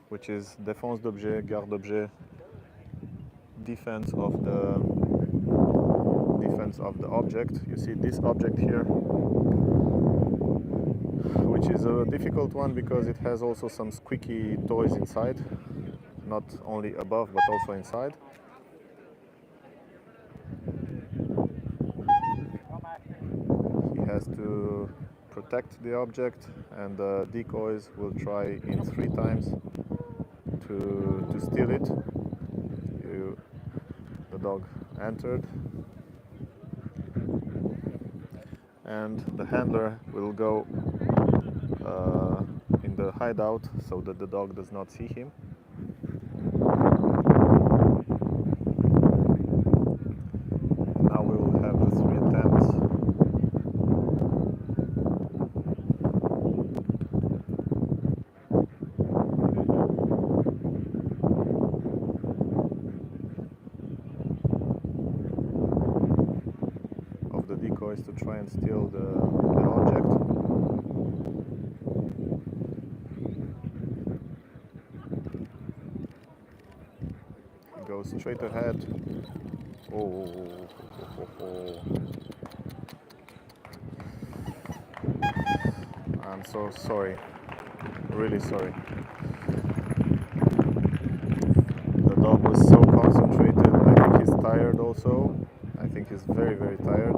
Speaker 1: which is défense d'objet, garde d'objet, defense of the object. You see this object here, which is a difficult one because it has also some squeaky toys inside, not only above but also inside. He has to protect the object, and the decoys will try in 3 times to steal it. The dog entered, and the handler will go in the hideout so that the dog does not see him. Now we will have the 3 attempts. Of the decoys to try and steal the object. Go straight ahead. Oh. I'm so sorry. Really sorry. The dog was so concentrated. I think he's tired also. I think he's very, very tired.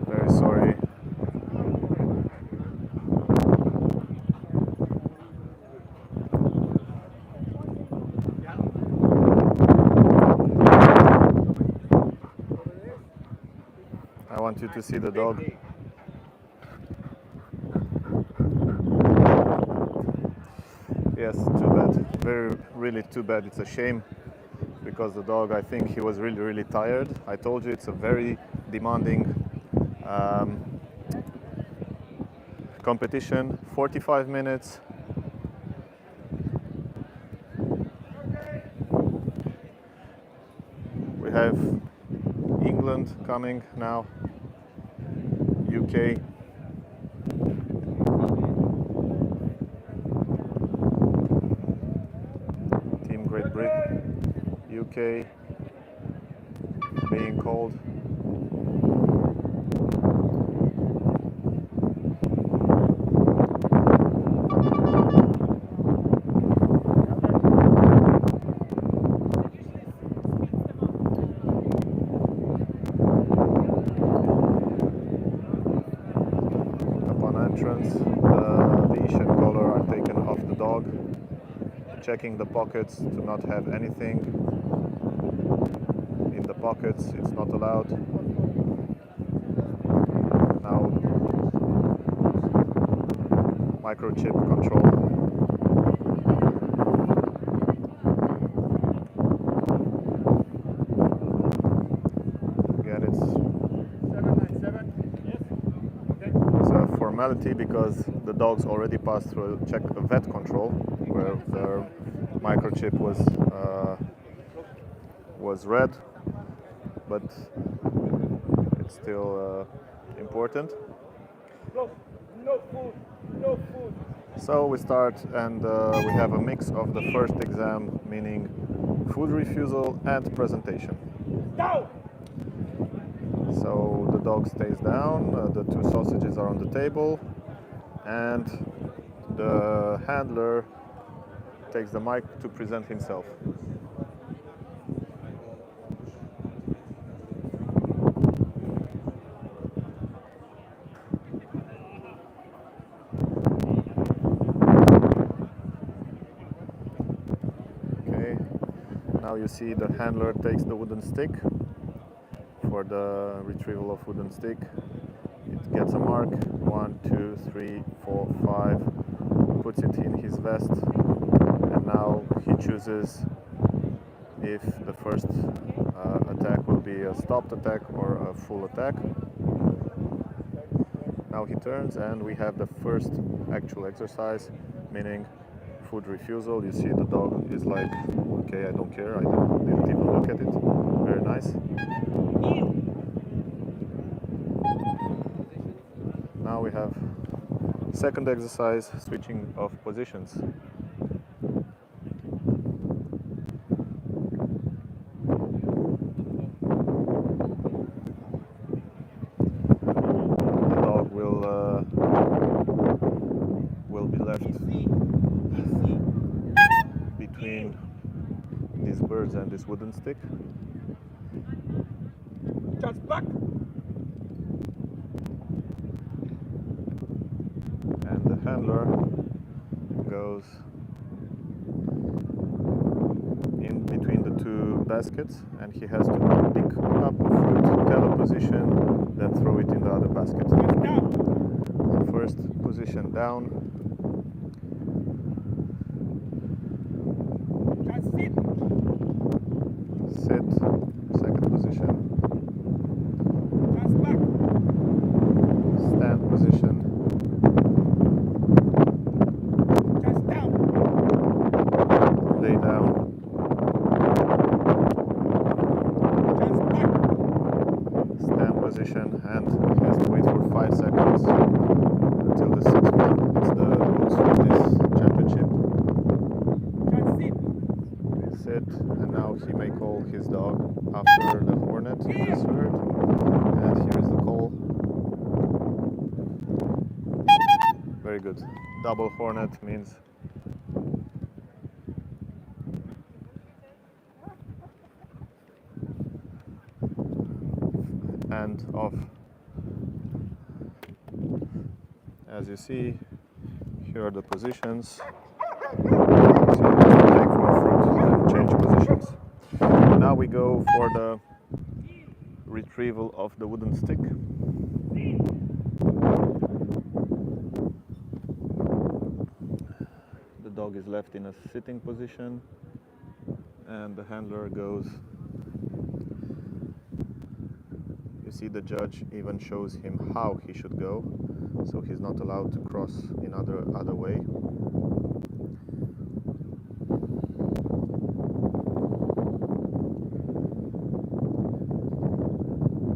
Speaker 1: Very sorry. I want you to see the dog. Yes, too bad. Really too bad. It's a shame, because the dog, I think he was really, really tired. I told you it's a very demanding competition. 45 minutes. We have England coming now, UK. Team Great Britain, UK being called. Entrance, the leash and collar are taken off the dog, checking the pockets to not have anything in the pockets. It's not allowed. Now microchip control. Again, it's functionality because the dogs already passed through a vet control where their microchip was read, but it's still important.
Speaker 4: No food, no food.
Speaker 1: So we start and we have a mix of the first exam, meaning food refusal and presentation.
Speaker 4: Down!
Speaker 1: So the dog stays down, the two sausages are on the table, and the handler takes the mic to present himself. Okay, now you see the handler takes the wooden stick. For the retrieval of wooden stick, it gets a mark, 1, 2, 3, 4, 5, puts it in his vest, and now he chooses if the first attack will be a stopped attack or a full attack. Now he turns and we have the first actual exercise, meaning food refusal. You see the dog is like, okay, I don't care, I didn't even look at it. Very nice. Now we have second exercise, switching of positions. The dog will be left between these birds and this wooden stick.
Speaker 4: Just back!
Speaker 1: And the handler goes in between the two baskets and he has to pick up a fruit, tell a position, then throw it in the other basket. So first position down.
Speaker 4: Just sit!
Speaker 1: Sit. Second position.
Speaker 4: Just back!
Speaker 1: Stand position.
Speaker 4: Just down!
Speaker 1: Lay down.
Speaker 4: Just back!
Speaker 1: Stand position and he has to wait for 5 seconds until the sixth one. It's the rules for this championship.
Speaker 4: Just sit!
Speaker 1: Sit, and now he may call his dog after the hornet you just heard. And here is the call. Very good. Double hornet means and off. As you see, here are the positions. So you have to take one fruit and change positions. Now we go for the retrieval of the wooden stick. The dog is left in a sitting position and the handler goes. You see the judge even shows him how he should go, so he's not allowed to cross in other way.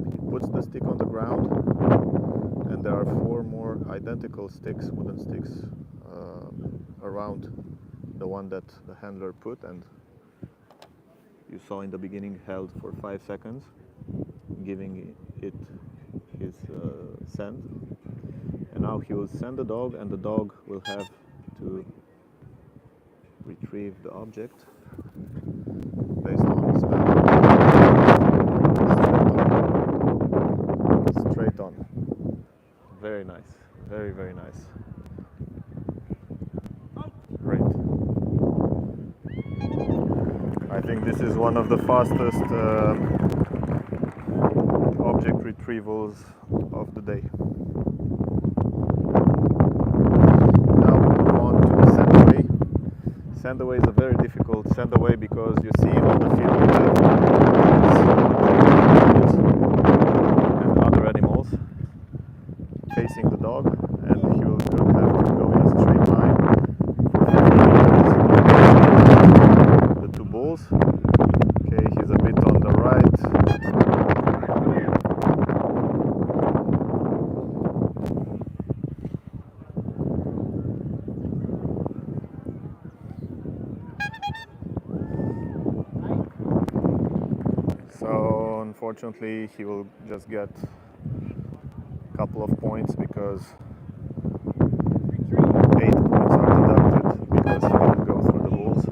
Speaker 1: He puts the stick on the ground and there are 4 more identical sticks, wooden sticks, around the one that the handler put and you saw in the beginning held for 5 seconds, giving it his scent. And now he will send the dog and the dog will have to retrieve the object based on smell. Straight on. Very nice. Very, very nice. Great. I think this is one of the fastest object retrievals of the day. Now we move on to the send away. Send away is a very difficult send away because you see on the field we have and other animals facing the dog, and bulls. Okay, he's a bit on the right. So unfortunately he will just get a couple of points because 8 points are deducted because he didn't go through the bulls.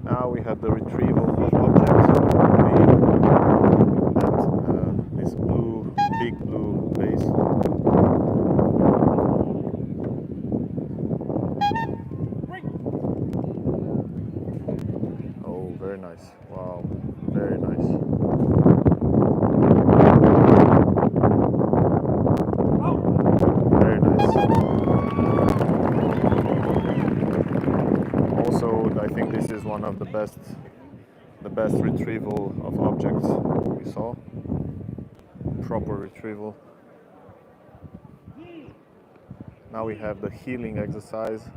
Speaker 1: Now we have the retrieval of objects, meaning that this blue, big blue base oh, very nice. Wow, very nice. Very nice. Also, I think this is one of the best retrieval of objects we saw. Proper retrieval. Now we have the heeling exercise,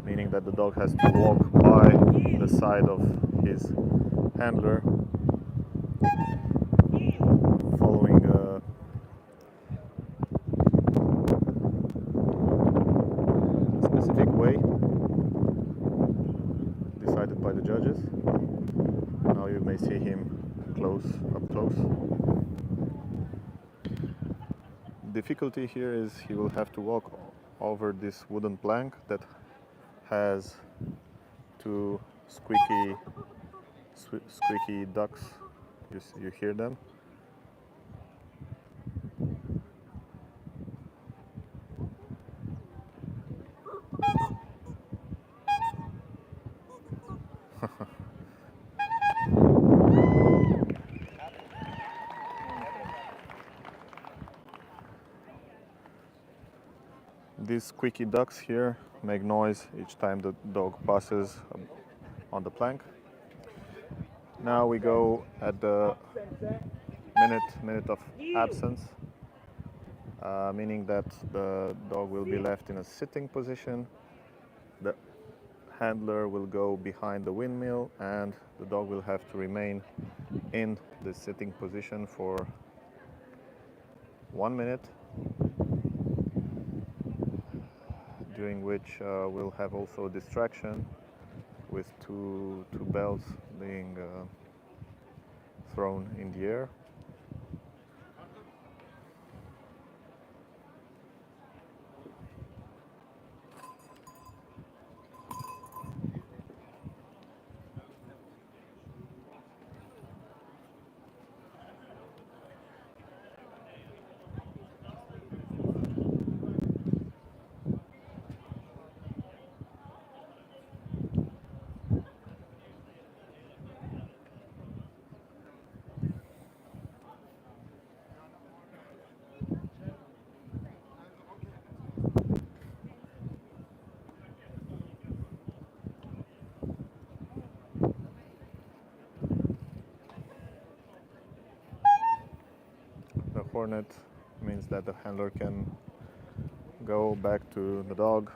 Speaker 1: meaning that the dog has to walk by the side of his handler, following a specific way decided by the judges. Now you may see him up close. Difficulty here is he will have to walk over this wooden plank that has two squeaky ducks. You hear them? These squeaky ducks here make noise each time the dog passes on the plank. Now we go at the minute of absence, meaning that the dog will be left in a sitting position. The handler will go behind the windmill and the dog will have to remain in the sitting position for 1 minute, during which we'll have also distraction with two bells being thrown in the air. The hornet means that the handler can go back to the dog.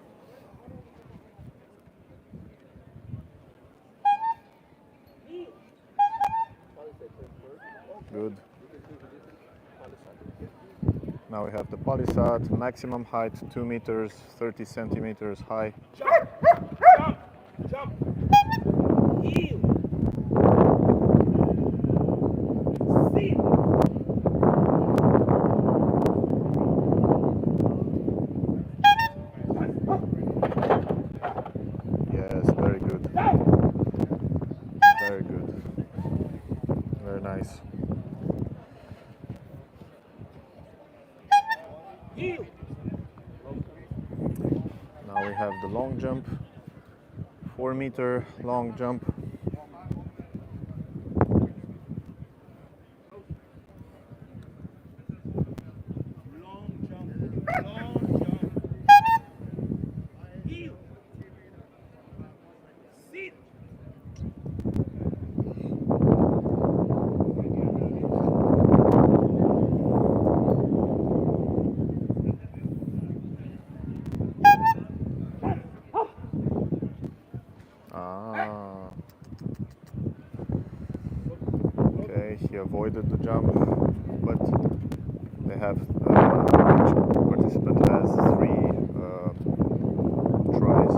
Speaker 1: Good. Now we have the palisade, maximum height 2 meters, 30 centimeters high.
Speaker 4: Jump! Jump! Heel! Sit!
Speaker 1: Yes, very good. Very good. Very nice.
Speaker 4: Heel!
Speaker 1: Now we have the long jump, 4-meter long jump.
Speaker 4: Long jump. Heel! Sit!
Speaker 1: Ah. he avoided the jump, but they have each participant has 3 tries.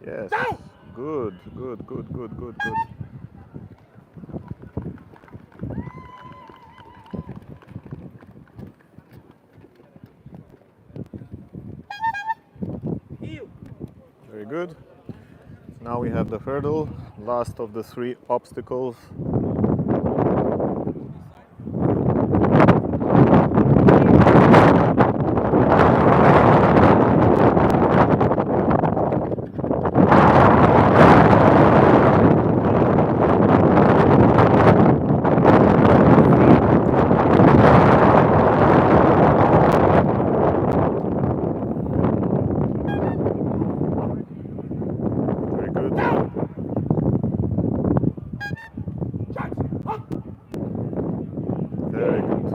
Speaker 1: Yes, good. Very good. Now we have the hurdle, last of the 3 obstacles. Very good.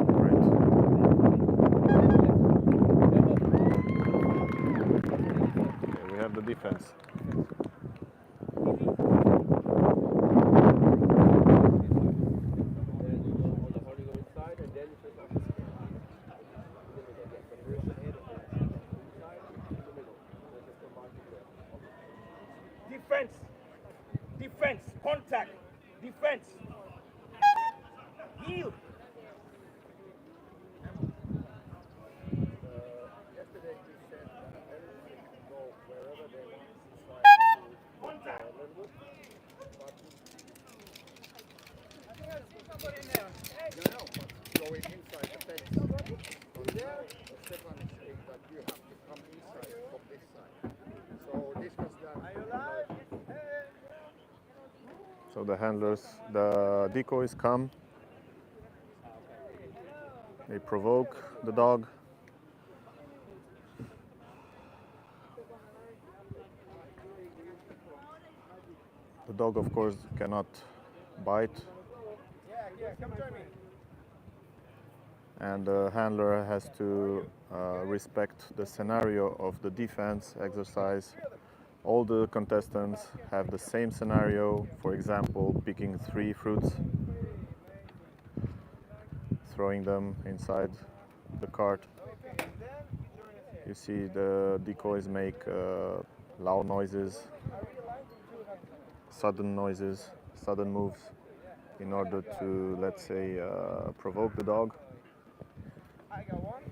Speaker 1: Very good. Great. Okay, we have the defense.
Speaker 4: Defense. Defense. Contact. Defense. Heel.
Speaker 5: Yesterday you said that everything can go wherever they want inside
Speaker 4: Contact.
Speaker 5: but going inside the fence. But now Stefan is saying that you have to come inside from this side. So this was done.
Speaker 1: So the handlers, the decoys come, they provoke the dog. The dog, of course, cannot bite,
Speaker 4: Yeah, come join me.
Speaker 1: and the handler has to respect the scenario of the defense exercise. All the contestants have the same scenario, for example, picking 3 fruits, throwing them inside the cart. You see the decoys make loud noises, sudden noises, sudden moves in order to, let's say, provoke the dog.
Speaker 4: I got 1.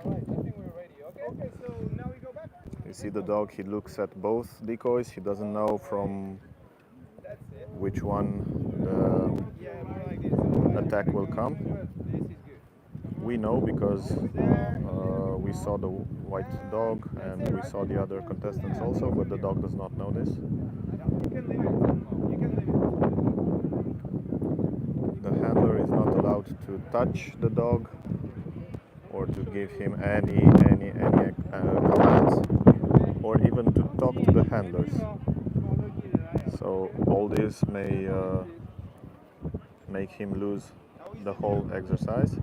Speaker 4: Alright, I think we're ready, okay? Okay, so now we go back.
Speaker 1: You see the dog, he looks at both decoys, he doesn't know from
Speaker 4: That's it.
Speaker 1: which one
Speaker 4: Yeah, more like this.
Speaker 1: the attack will come.
Speaker 4: This is good.
Speaker 1: We know because we saw the white dog and we saw the other contestants also, but the dog does not know this.
Speaker 4: You can leave it. You can leave it.
Speaker 1: The handler is not allowed to touch the dog or to give him any commands or even to talk to the handlers. So all this may make him lose the whole exercise.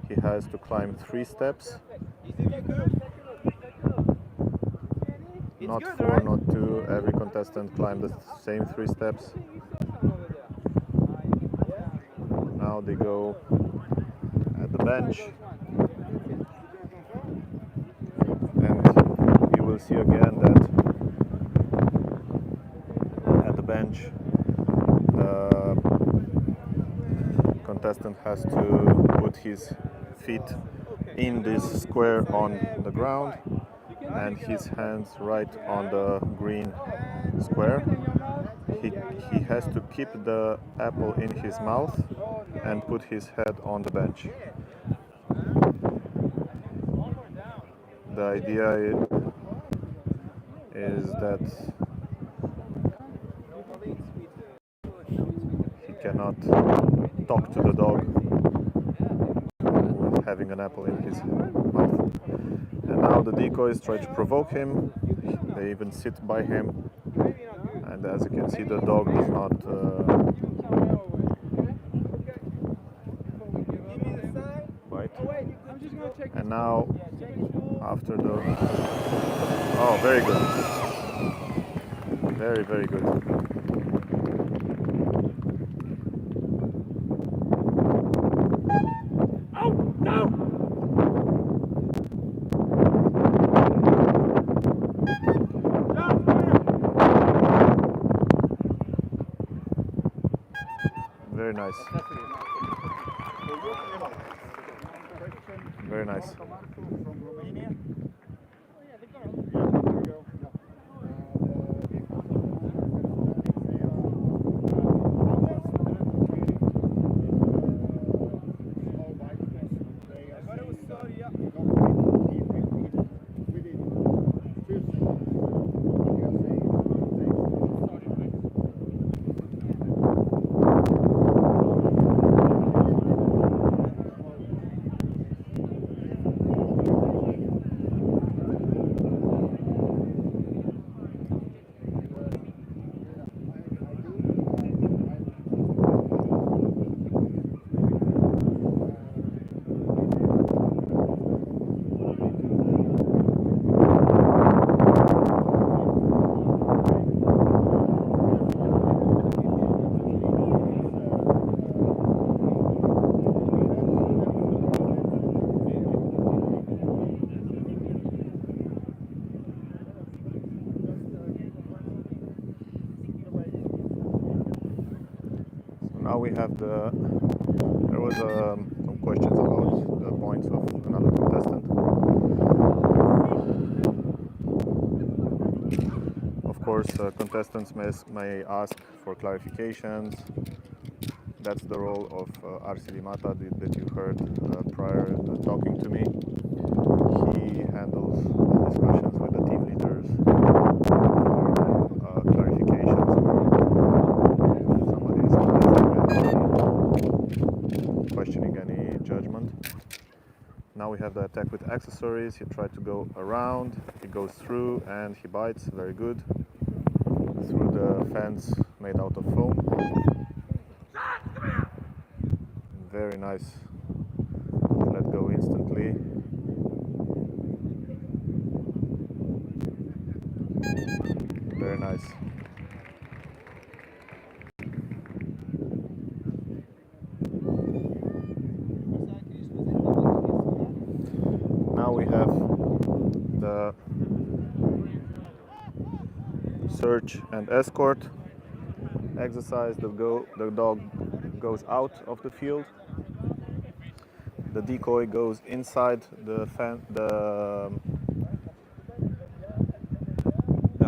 Speaker 1: He has to climb 3 steps, not 4, not 2. Every contestant climbed the same 3 steps. Now they go at the bench, and you will see again that at the bench the contestant has to put his feet in this square on the ground and his hands right on the green square. He has to keep the apple in his mouth and put his head on the bench. The idea is that he cannot talk to the dog with having an apple in his mouth. And now the decoys try to provoke him. They even sit by him. And as you can see, the dog does not bite. And now, after the... Oh, very good. Very, very good. Very nice. Very nice.
Speaker 5: From Romania.
Speaker 1: Now we have the... There was some questions about the points of another contestant. Of course, contestants may ask for clarifications. That's the role of Arsili Mata that you heard prior talking to me. He handles the discussions with the team leaders for clarifications. Somebody is questioning any judgment. Now we have the attack with accessories. He tried to go around, he goes through and he bites, very good. Through the fence made out of foam. Very nice. Let go instantly. Very nice. Now we have the search and escort exercise. The dog goes out of the field. The decoy goes inside the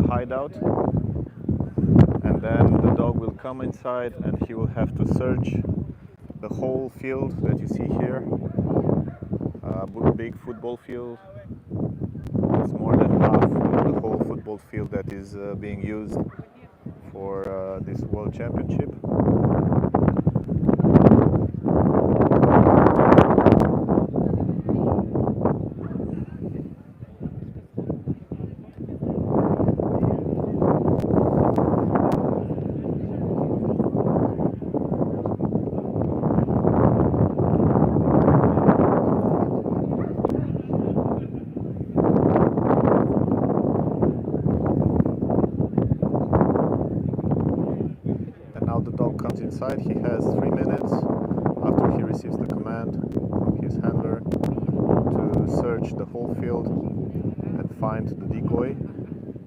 Speaker 1: hideout, and then the dog will come inside and he will have to search the whole field that you see here. Big football field. It's more than half of the whole football field that is being used for this World Championship. Inside, he has 3 minutes after he receives the command from his handler to search the whole field and find the decoy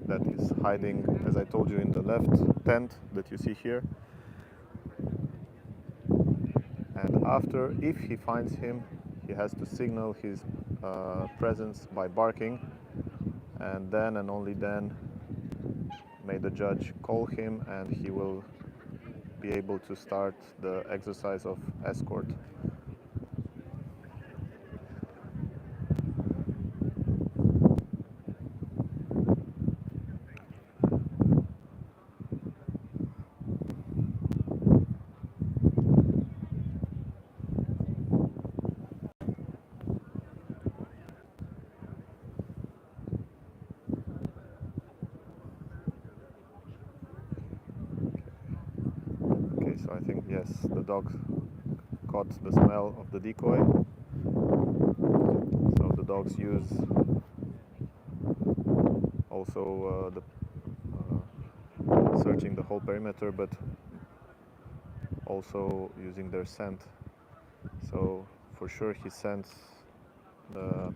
Speaker 1: that is hiding, as I told you, in the left tent that you see here. And after, if he finds him, he has to signal his presence by barking, and then and only then may the judge call him and he will be able to start the exercise of escort. I think, yes, the dog caught the smell of the decoy. So the dogs use also searching the whole perimeter, but also using their scent. So for sure he scents the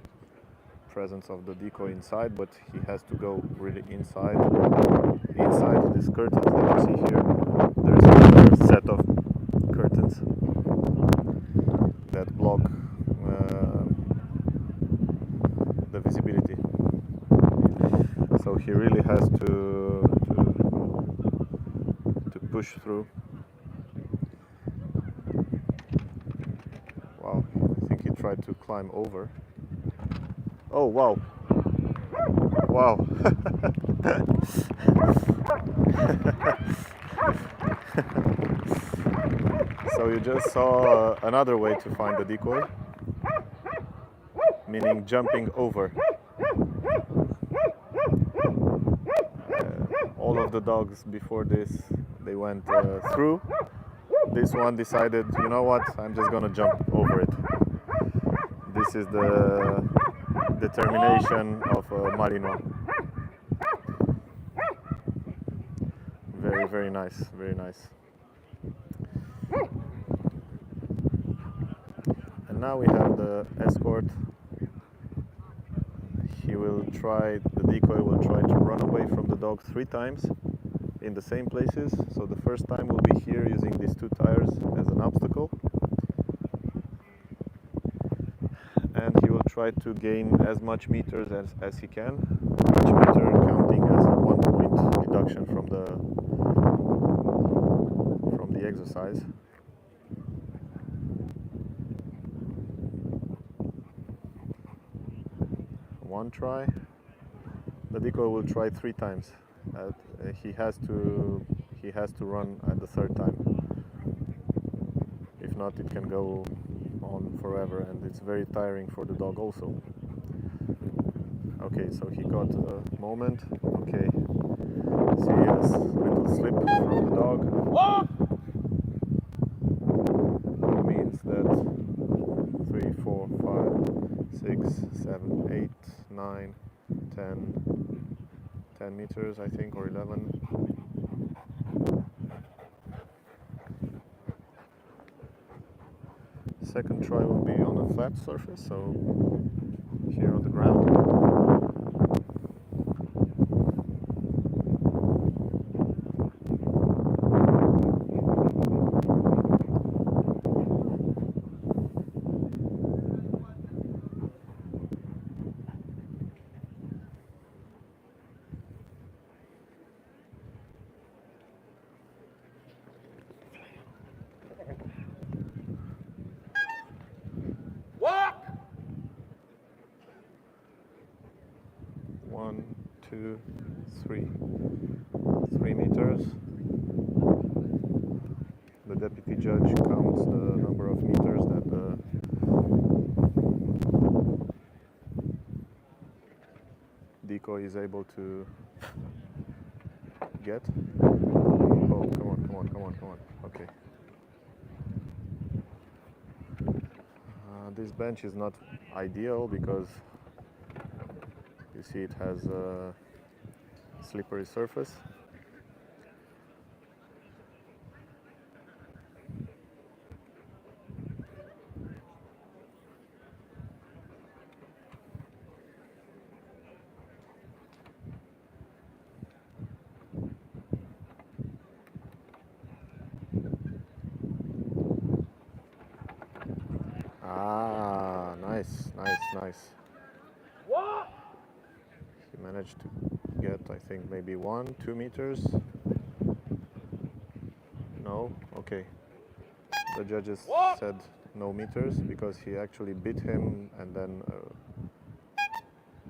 Speaker 1: presence of the decoy inside, but he has to go really inside these curtains that you see here. There's another set of curtains that block the visibility. So he really has to push through. Wow, I think he tried to climb over. Oh wow! Wow! So you just saw another way to find the decoy, meaning jumping over. All of the dogs before this, they went through. This one decided, you know what, I'm just gonna jump over it. This is the determination of Malinois. Very, very nice, very nice. And now we have the escort. The decoy will try to run away from the dog 3 times in the same places. So the first time will be here using these 2 tires as an obstacle. And he will try to gain as much meters as he can. Each meter counting as a 1 point deduction from the exercise. One try. The decoy will try 3 times. He has to run at the 3rd time. If not, it can go on forever, and it's very tiring for the dog also. Okay, so he got a moment. Okay, see, yes, little slip from the dog. Means that 3, 4, 5, 6, 7, 8, 9, 10 meters, I think, or 11. Second try will be on a flat surface, so here on the ground.
Speaker 4: Walk!
Speaker 1: 1, 2, 3. 3 meters. The deputy judge counts the number of meters that the decoy is able to get. Oh, come on. Okay. This bench is not ideal because you see it has a slippery surface. Ah, nice.
Speaker 4: Walk!
Speaker 1: He managed to get, I think, maybe 1, 2 meters. No, okay. The judges said no meters because he actually bit him and then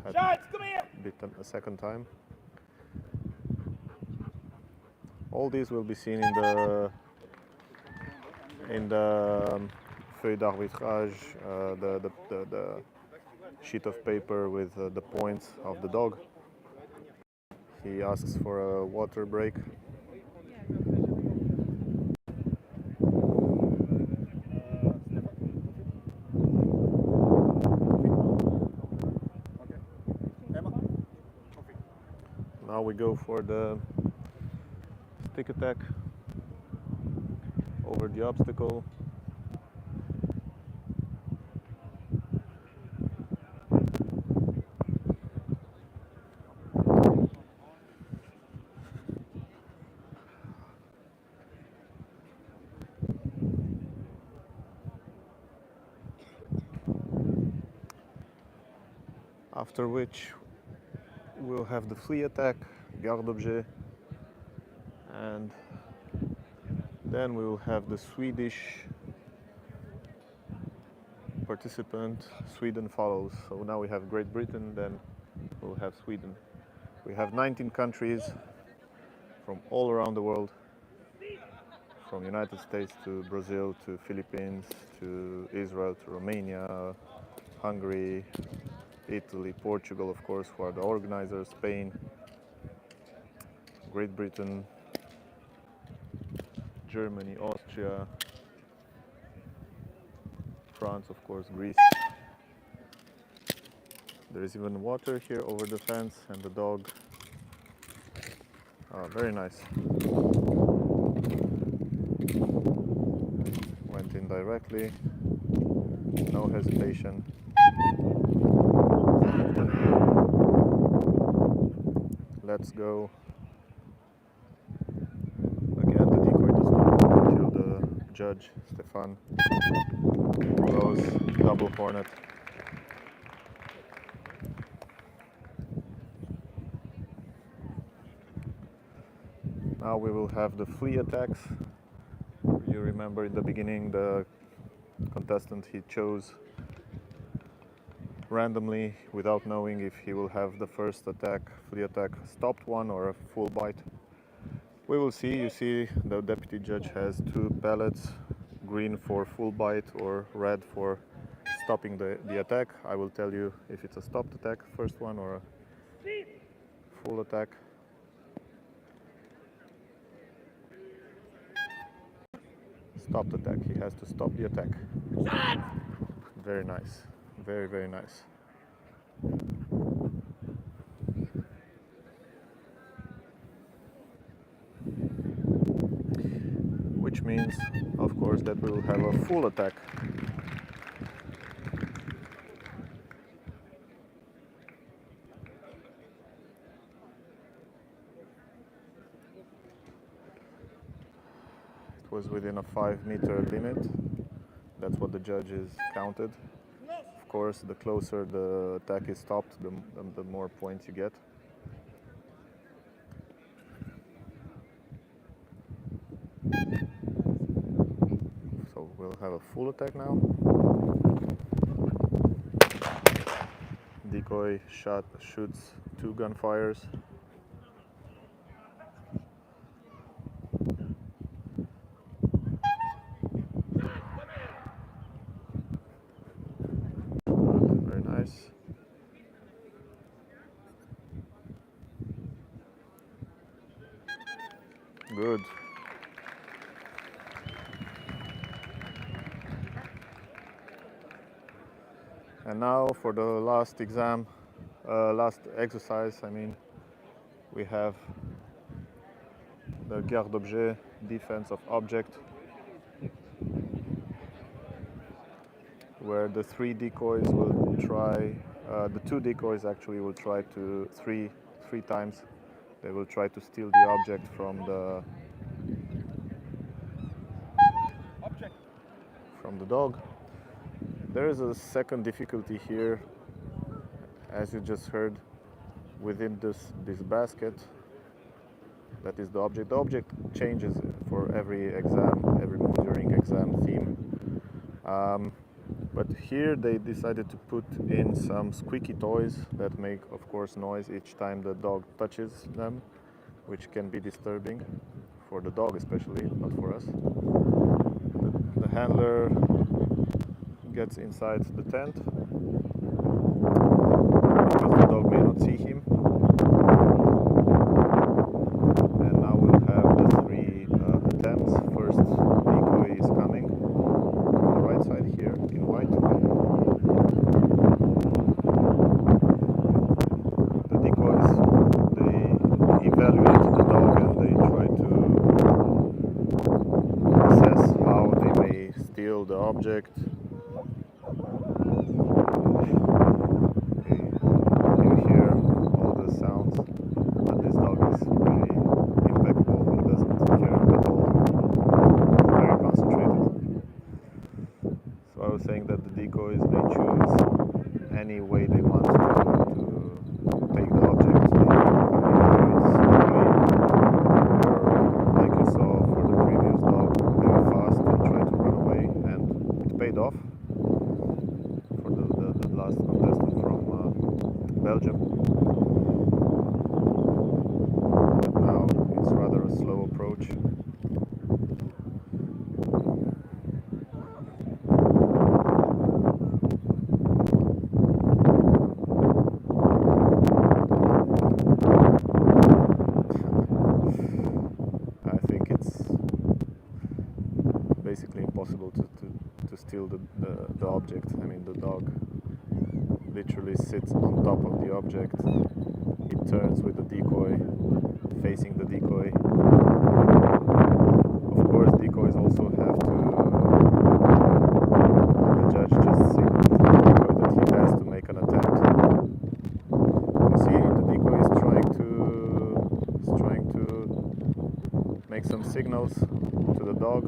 Speaker 1: had
Speaker 4: Shots, come here!
Speaker 1: bitten a second time. All these will be seen in the feuille d'arbitrage, the sheet of paper with the points of the dog. He asks for a water break. Now we go for the stick attack over the obstacle. After which we'll have the flea attack, garde objet, and then we will have the Swedish participant. Sweden follows. So now we have Great Britain, then we'll have Sweden. We have 19 countries from all around the world, from United States to Brazil to Philippines to Israel to Romania, Hungary, Italy, Portugal, of course, who are the organizers, Spain, Great Britain, Germany, Austria, France, of course, Greece. There is even water here over the fence, and the dog. Very nice. Went in directly, no hesitation. Let's go. Again, the decoy does not go until the judge, Stefan, blows double hornet. Now we will have the flea attacks. You remember in the beginning the contestant, he chose randomly without knowing if he will have the first attack, flea attack, stopped one or a full bite. We will see. You see the deputy judge has two pellets, green for full bite or red for stopping the attack. I will tell you if it's a stopped attack, first one, or a full attack. Stopped attack, he has to stop the attack. Very nice, very, very nice. Which means, of course, that we will have a full attack. Was within a 5-meter limit. That's what the judges counted. Of course, the closer the attack is stopped, the more points you get. So we'll have a full attack now. Decoy shoots 2 gunfires. Good. And now for the last exam, last exercise, I mean, we have the garde objet, defense of object, where the 3 decoys will try, the 2 decoys actually will try to three times. They will try to steal the object from the dog. There is a second difficulty here, as you just heard, within this basket. That is the object. The object changes for every exam, every Mondioring exam theme. But here they decided to put in some squeaky toys that make, of course, noise each time the dog touches them, which can be disturbing for the dog especially, not for us. The handler gets inside the tent because the dog may not see him. And now we'll have the 3 attempts. First decoy is coming on the right side here in white. The decoys, object. You hear all the sounds, but this dog is really impeccable. He doesn't care at all. Very concentrated. So I was saying that the decoys, they choose any way they want to take the object. They come in very slowly, or like you saw for the previous dog, very fast and try to run away, and it paid off for the last contestant from Belgium. But now it's rather a slow approach. I think it's basically impossible to steal the object. I mean, the dog literally sits on top of the object. It turns with the decoy, facing the decoy. Of course, decoys also have to. The judge just signaled to the decoy that he has to make an attempt. You see, the decoy is trying to make some signals to the dog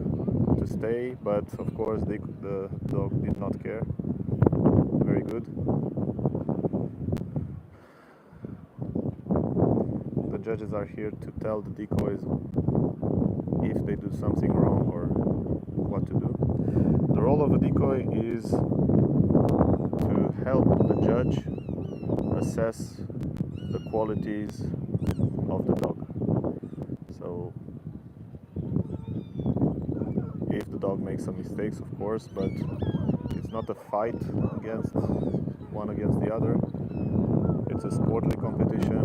Speaker 1: to stay, but of course the dog did not care. Very good. The judges are here to tell the decoys if they do something wrong or what to do. The role of a decoy is to help the judge assess the qualities of the dog. So if the dog makes some mistakes, of course, but it's not a fight against one against the other. It's a sportly competition.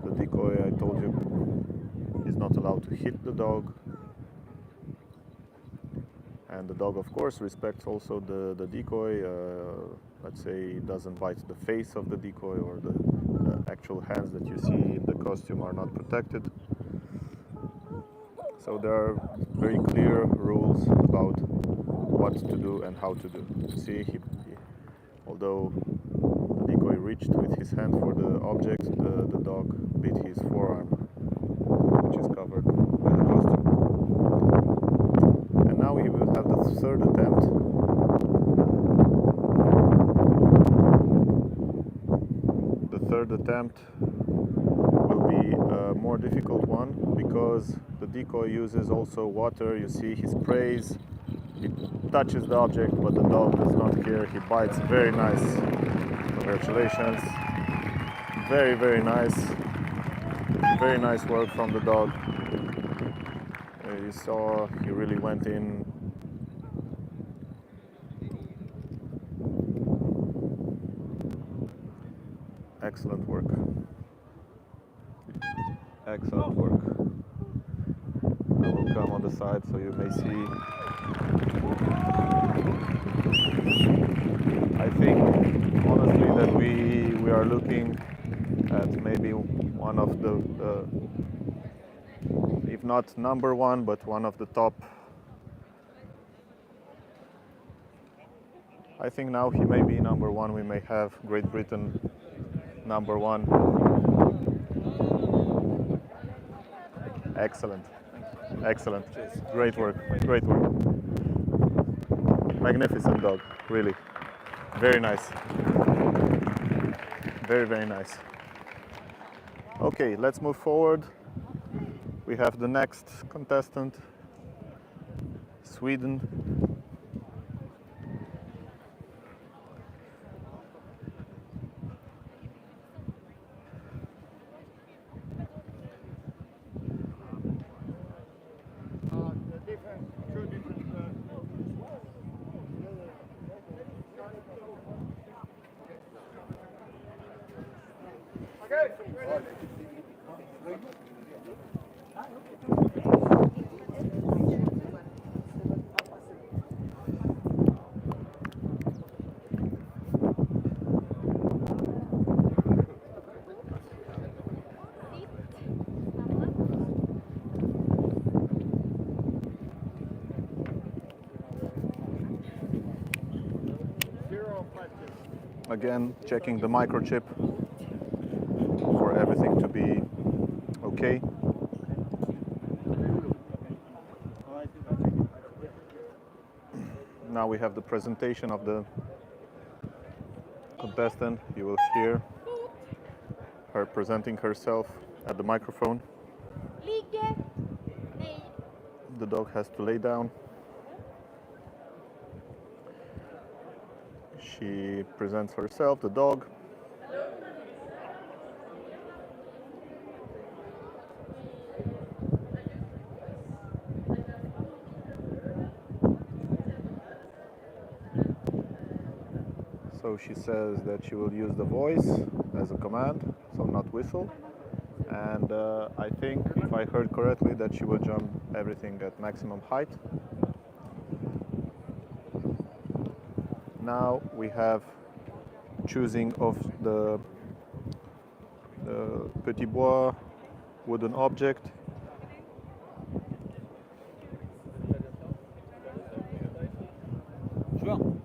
Speaker 1: The decoy, I told you, is not allowed to hit the dog. And the dog, of course, respects also the decoy. Let's say it doesn't bite the face of the decoy, or the actual hands that you see in the costume are not protected. So there are very clear rules about what to do and how to do. See, although the decoy reached with his hand for the object, the dog bit his forearm, which is covered by the costume. And now we will have the third attempt. The third attempt will be a more difficult one because the decoy uses also water. You see, he sprays, he touches the object, but the dog does not care. He bites. Very nice. Congratulations. Very, very nice. Very nice work from the dog. You saw he really went in. Excellent work. Excellent work. I will come on the side so you may see. I think honestly that we are looking at maybe one of the if not number one, but one of the top. I think now he may be number one. We may have Great Britain number one. Excellent. Excellent. Great work. Great work. Magnificent dog, really. Very nice. Very, very nice. Okay, let's move forward. We have the next contestant, Sweden. Again, checking the microchip for everything to be okay. Now we have the presentation of the contestant. You will hear her presenting herself at the microphone.
Speaker 3: Ligger. Nej.
Speaker 1: The dog has to lay down. She presents herself, the dog. So she says that she will use the voice as a command, so not whistle. And I think, if I heard correctly, that she will jump everything at maximum height. Now we have choosing of the petit bois wooden object.
Speaker 2: João.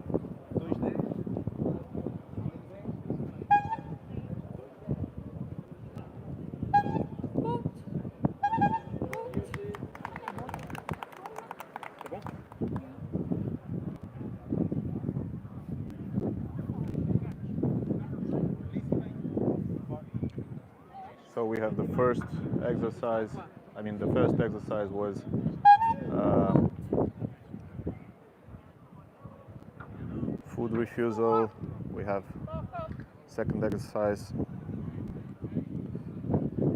Speaker 1: So we have the first exercise. The first exercise was food refusal. We have second exercise,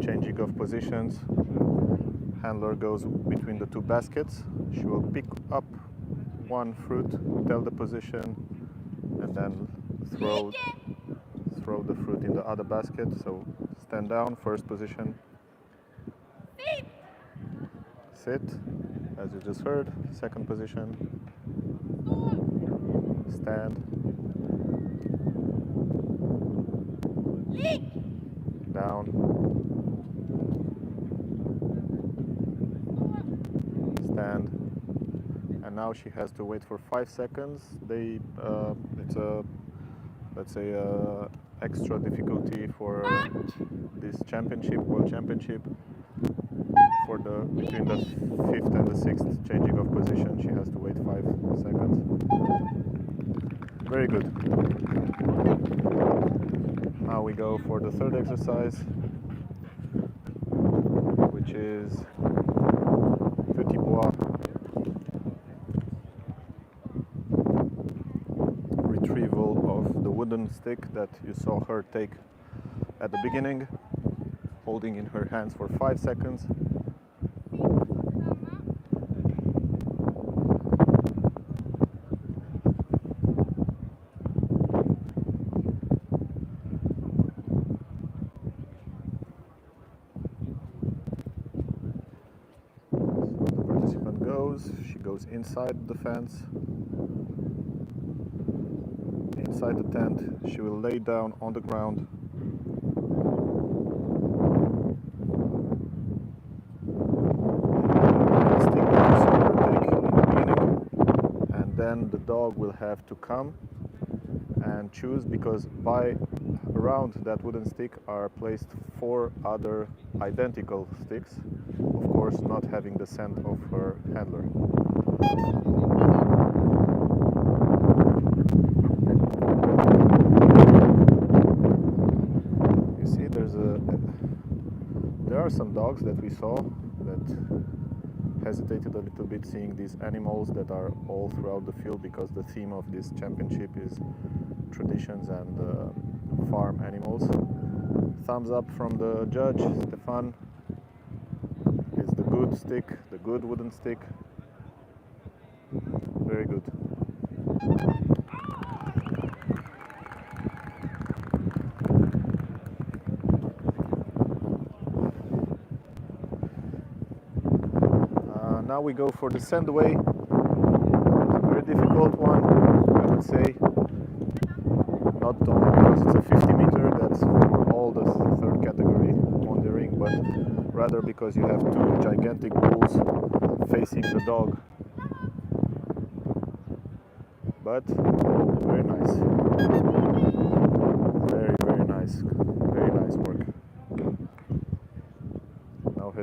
Speaker 1: changing of positions. Handler goes between the two baskets. She will pick up one fruit, tell the position, and then throw the fruit in the other basket. So stand down, first position. Sit, as you just heard. Second position. Stand. Down. Stand. And now she has to wait for 5 seconds. It's a, let's say, extra difficulty for this championship, world championship. For between the 5th and the 6th changing of position, she has to wait 5 seconds. Very good. Now we go for the third exercise, which is petit bois. Retrieval of the wooden stick that you saw her take at the beginning, holding in her hands for 5 seconds. She goes inside the fence, inside the tent. She will lay down on the ground. Stick that you saw her take in the beginning, and then the dog will have to come and choose, because around that wooden stick are placed 4 other identical sticks, of course not having the scent of her handler. You see, there are some dogs that we saw that hesitated a little bit seeing these animals that are all throughout the field, because the theme of this championship is traditions and farm animals. Thumbs up from the judge, Stefan. Is the good stick, the good wooden stick. Very good. Now we go for the sandway. It's a very difficult one, I would say. Not only because it's a 50 meter, that's for all the third category Mondioring, but rather because you have 2 gigantic bulls facing the dog. But very nice.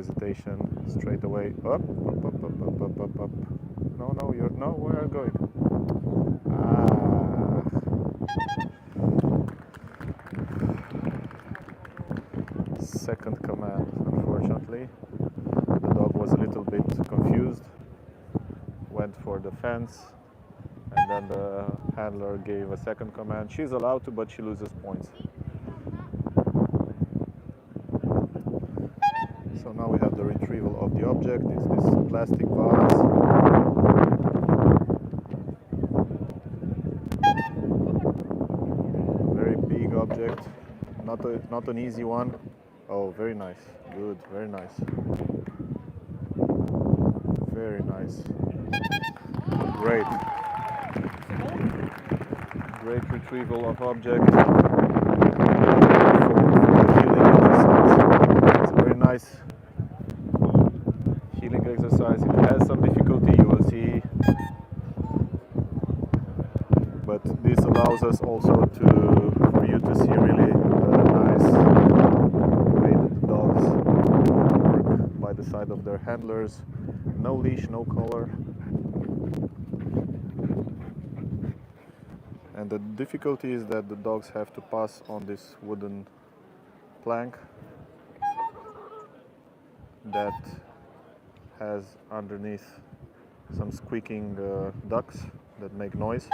Speaker 1: hesitation straight away. Up, up, up, up, up, up, up, up. No, no, you're no. Where are you going? Ah. Second command, unfortunately. The dog was a little bit confused, went for the fence, and then the handler gave a second command. She's allowed to, but she loses points. So now we have the retrieval of the object. It's this plastic vase. Very big object, not an easy one. Oh, very nice, good, very nice. Very nice. Great. Great retrieval of object. It's a very nice healing exercise. It has some difficulty, you will see, but this allows us also for you to see really the nice way that the dogs work by the side of their handlers. No leash, no collar. And the difficulty is that the dogs have to pass on this wooden plank that has underneath some squeaking ducts that make noise,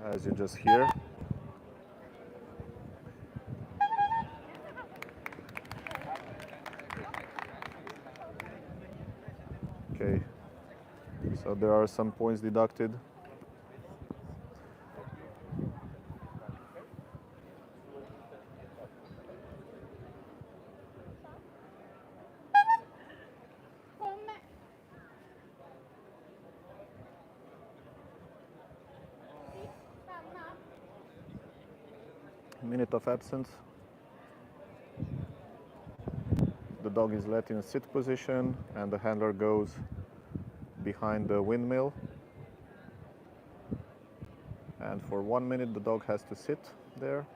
Speaker 1: as you just hear. Okay, so there are some points deducted. Minute of absence. The dog is let in a sit position and the handler goes behind the windmill. And for 1 minute the dog has to sit there.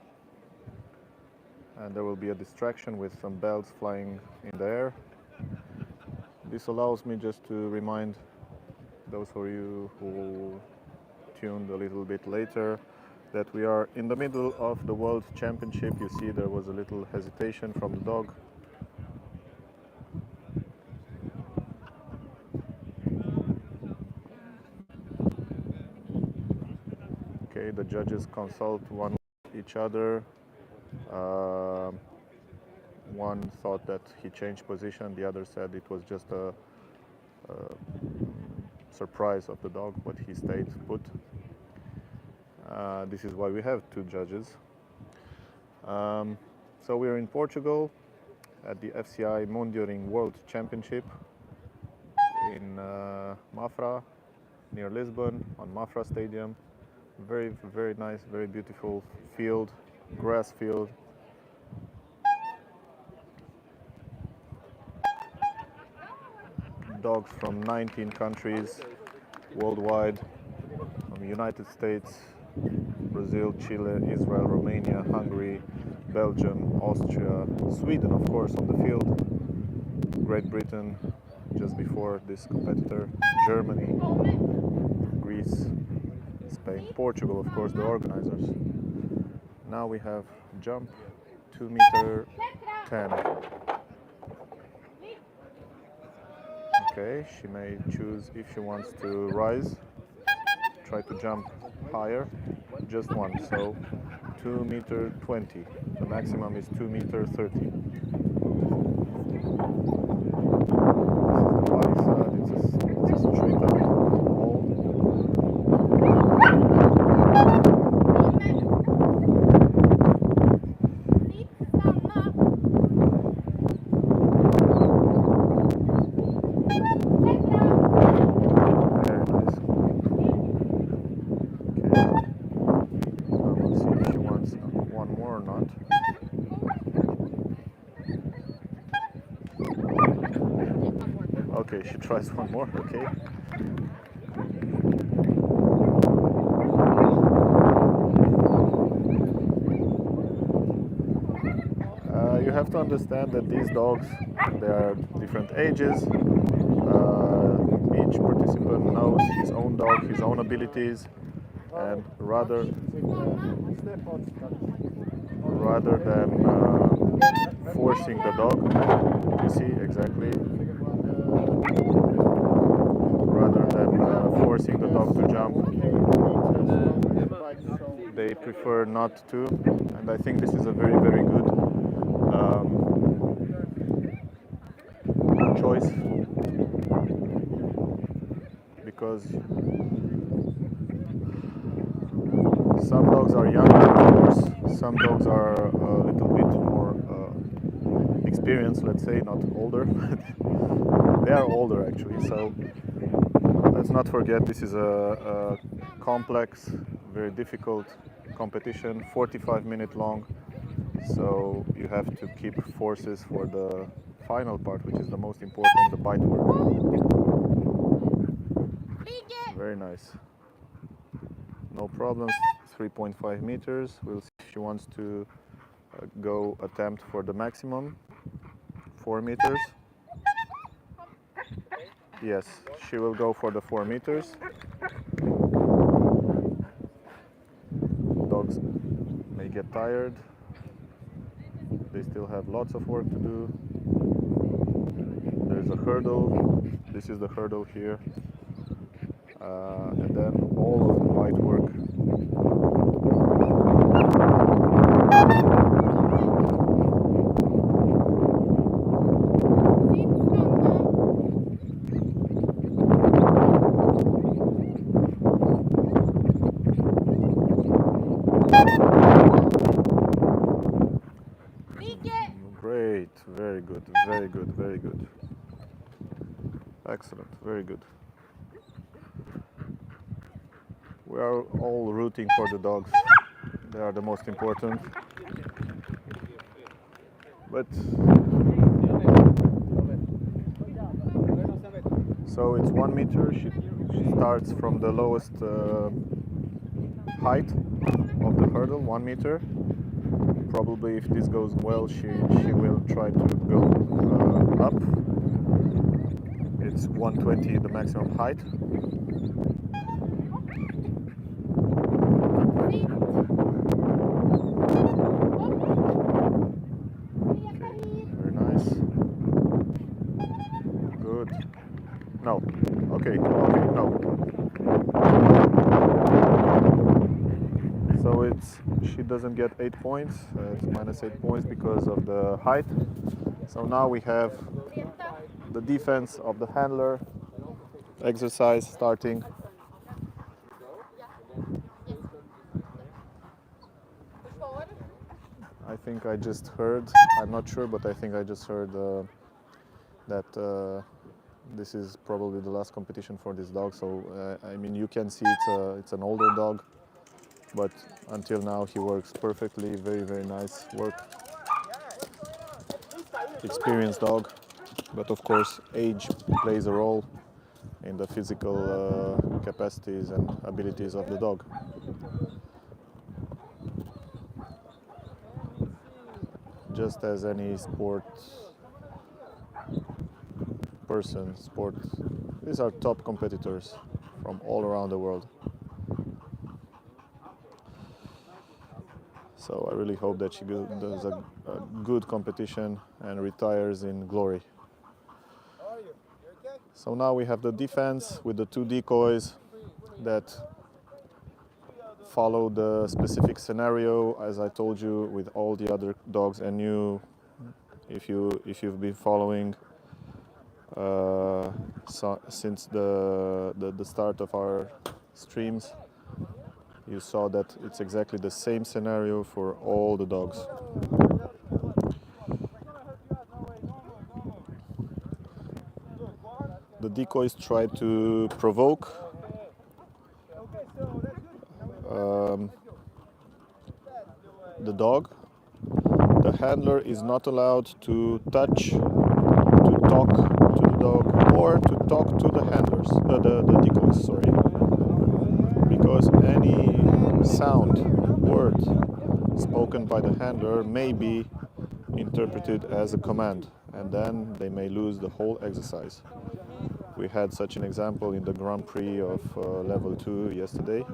Speaker 1: And there will be a distraction with some bells flying in the air. This allows me just to remind those of you who tuned a little bit later that we are in the middle of the World Championship. You see there was a little hesitation from the dog. Okay, the judges consult one with each other. One thought that he changed position, the other said it was just a surprise of the dog, but he stayed put. This is why we have two judges. So we are in Portugal at the FCI Mondioring World Championship in Mafra, near Lisbon, on Mafra Stadium. Very, very nice, very beautiful field, grass field. Dogs from 19 countries worldwide, from the United States, Brazil, Chile, Israel, Romania, Hungary, Belgium, Austria, Sweden, of course, on the field, Great Britain, just before this competitor, Germany, Greece, Spain, Portugal, of course, the organizers. Now we have jump, 2 meter 10. Okay, she may choose if she wants to rise, try to jump higher, just one, so 2 meter 20. The maximum is 2 meter 30. This is the body side, it's a straight up wall. Okay, she tries one more, okay. You have have to understand that these dogs, they are different ages. Each participant knows his own dog, his own abilities, and rather than forcing the dog, you see exactly, rather than forcing the dog to jump, they prefer not to, and I think this is a very, very good choice, because some dogs are younger, of course, some dogs are a little bit more experienced, let's say, not older, they are older actually, so let's not forget this is a complex, very difficult competition, 45-minute long, so you have to keep forces for the final part, which is the most important, the bite work. Very nice. No problems, 3.5 meters. We'll see if she wants to go attempt for the maximum, 4 meters. Yes, she will go for the 4 meters. Dogs may get tired. They still have lots of work to do. There's a hurdle. This is the hurdle here. And then all of the bite work. Great, very good, very good, very good. Excellent, very good. We are all rooting for the dogs. They are the most important. But so it's 1 meter. She starts from the lowest height of the hurdle, 1 meter. Probably if this goes well, she will try to go up. It's 120, the maximum height. Very nice. Good. No. Okay, no. So she doesn't get 8 points. It's minus 8 points because of the height. So now we have the defense of the handler exercise starting. I think I just heard, I'm not sure, but I think I just heard that this is probably the last competition for this dog. So I mean, you can see it's an older dog, but until now he works perfectly. Very, very nice work. Experienced dog, but of course age plays a role in the physical capacities and abilities of the dog. Just as any sport person, these are top competitors from all around the world. So I really hope that she does a good competition and retires in glory. So now we have the defense with the 2 decoys that follow the specific scenario, as I told you, with all the other dogs, and if you've been following since the start of our streams, you saw that it's exactly the same scenario for all the dogs. The decoys try to provoke the dog. The handler is not allowed to touch, to talk to the dog, or to talk to the handlers, the decoys, sorry. Because any sound, word spoken by the handler may be interpreted as a command, and then they may lose the whole exercise. We had such an example in the Grand Prix of level 2 yesterday.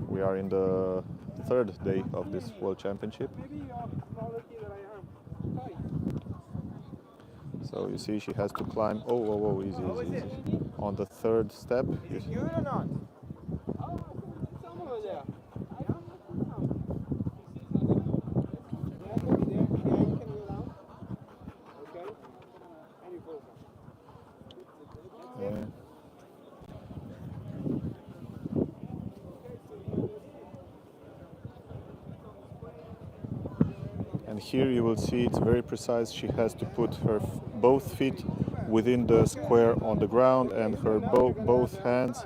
Speaker 1: We are in the third day of this World Championship. So you see she has to climb, easy, on the third step.
Speaker 4: Is it good or not?
Speaker 1: Yeah. And here you will see it's very precise. She has to put her both feet within the square on the ground and her both hands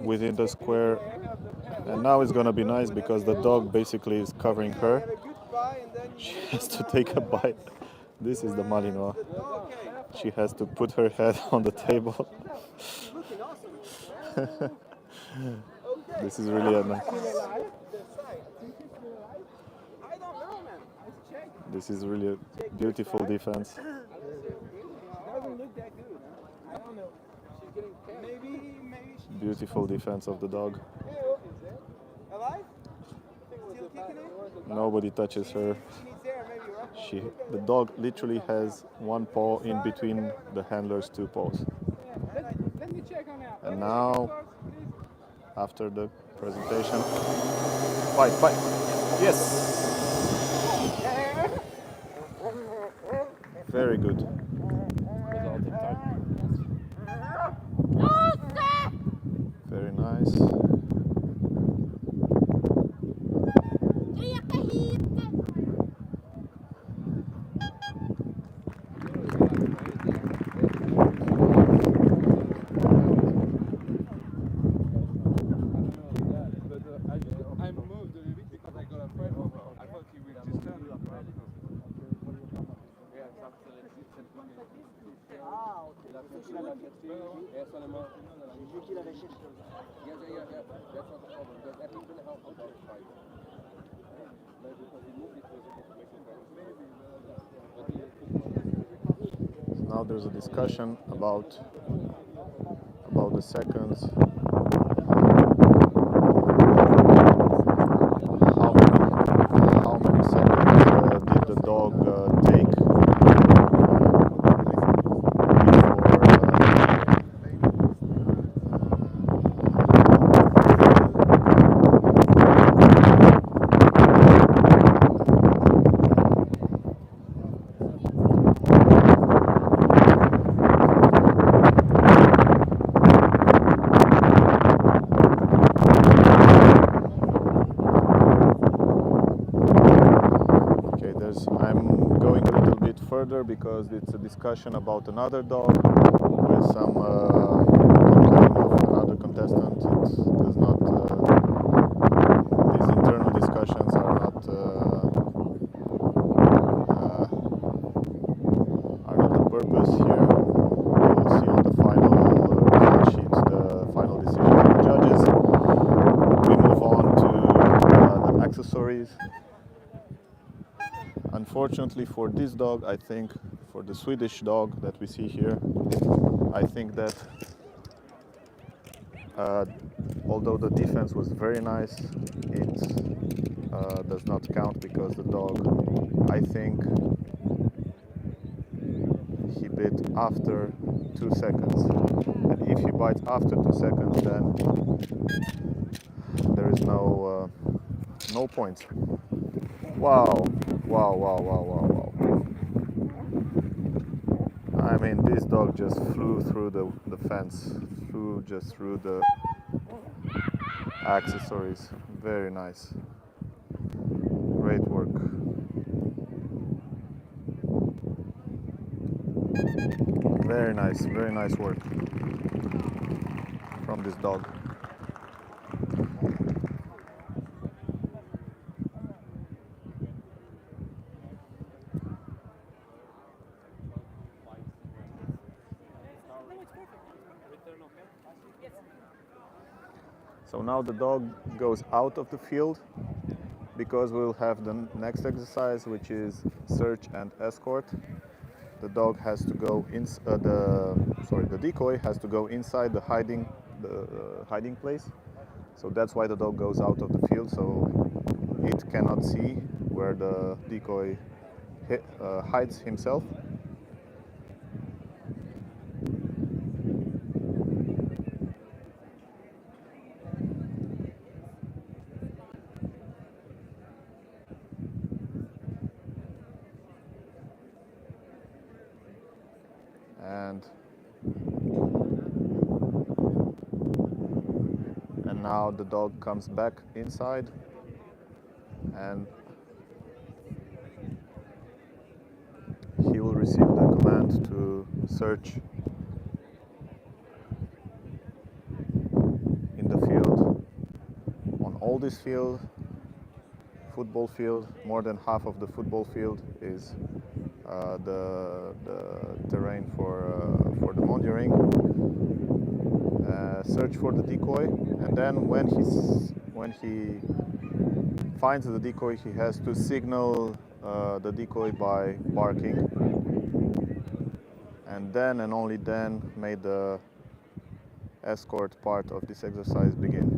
Speaker 1: within the square. And now it's gonna be nice because the dog basically is covering her. She has to take a bite. This is the Malinois. She has to put her head on the table. This is really a nice. This is really a beautiful defense. Beautiful defense of the dog. Nobody touches her. The dog literally has one paw in between the handler's two paws. And now, after the presentation, fight. Yes! Very good. Very nice.
Speaker 2: I moved a little bit because I got afraid of her. I thought he would just turn.
Speaker 1: Now there's a discussion about the seconds. How many seconds did the dog take further because it's a discussion about another dog with some complaint of another contestant. It does not. These internal discussions are not the purpose here. We will see on the final result sheet the final decision of the judges. We move on to the accessories. Unfortunately for this dog, I think, for the Swedish dog that we see here, I think that although the defense was very nice, it does not count because the dog, I think, he bit after 2 seconds. And if he bites after 2 seconds, then there is no points. Wow. I mean, this dog just flew through the fence, flew just through the accessories. Very nice. Great work. Very nice work from this dog. So now the dog goes out of the field. because we'll have the next exercise, which is search and escort. The dog has to go the decoy has to go inside the hiding place. So that's why the dog goes out of the field, so it cannot see where the decoy hides himself. And now the dog comes back inside, and he will receive the command to search in the field. On all this field, football field, more than half of the football field is the terrain for the Mondioring. Search for the decoy, and then when he finds the decoy, he has to signal the decoy by barking, and then and only then may the escort part of this exercise begin.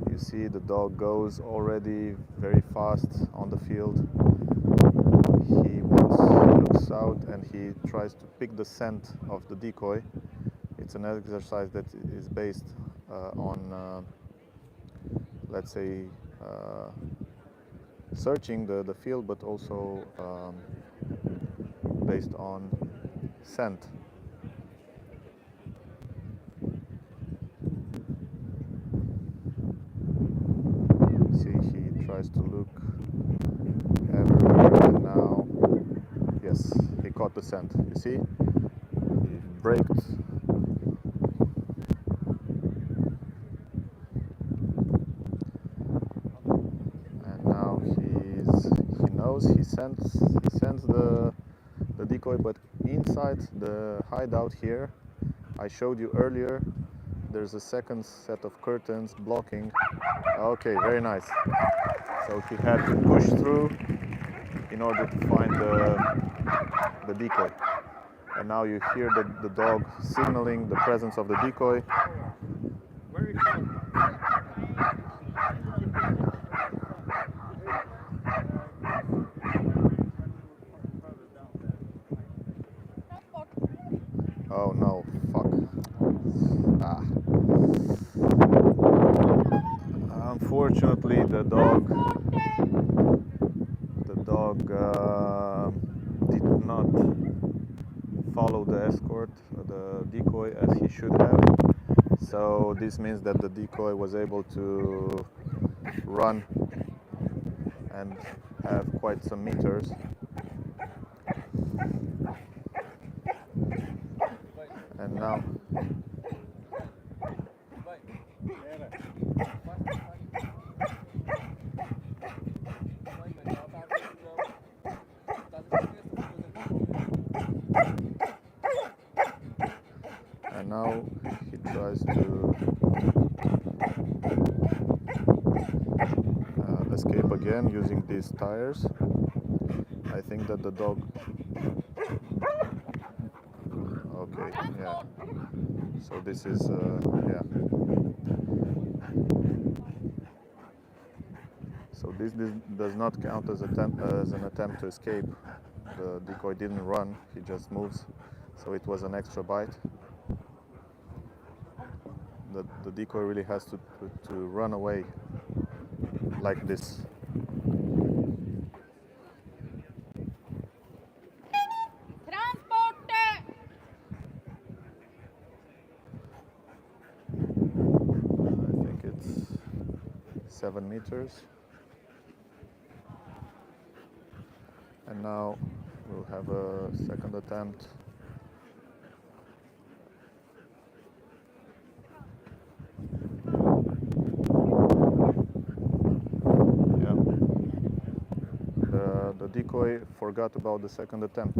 Speaker 1: You see the dog goes already very fast on the field. He looks out and he tries to pick the scent of the decoy. It's an exercise that is based on, let's say, searching the field, but also based on scent. See, he tries to look everywhere, and now, yes, he caught the scent. You see, he braked. And now he knows, he sends the decoy, but inside the hideout here, I showed you earlier, there's a second set of curtains blocking. Okay, very nice. So he had to push through in order to find the decoy. And now you hear the dog signaling the presence of the decoy.
Speaker 4: Where is he?
Speaker 1: Oh no, fuck. Ah. Unfortunately, the dog did not follow the escort, the decoy, as he should have. So this means that the decoy was able to run and have quite some meters. And now he tries to escape again using these tires. I think that the dog... Okay, yeah. So this is, yeah. So this does not count as an attempt to escape. The decoy didn't run, he just moves. So it was an extra bite. The decoy really has to run away like this. I think it's 7 meters. And now we'll have a second attempt. The decoy forgot about the second attempt.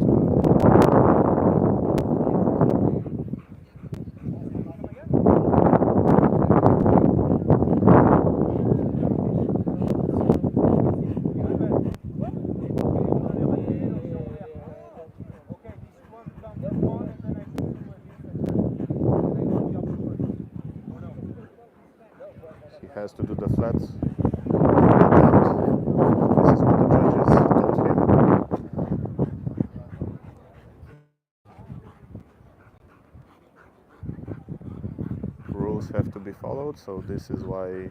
Speaker 1: has to do the flat attempt. This is what the judges told him. Rules have to be followed, so this is why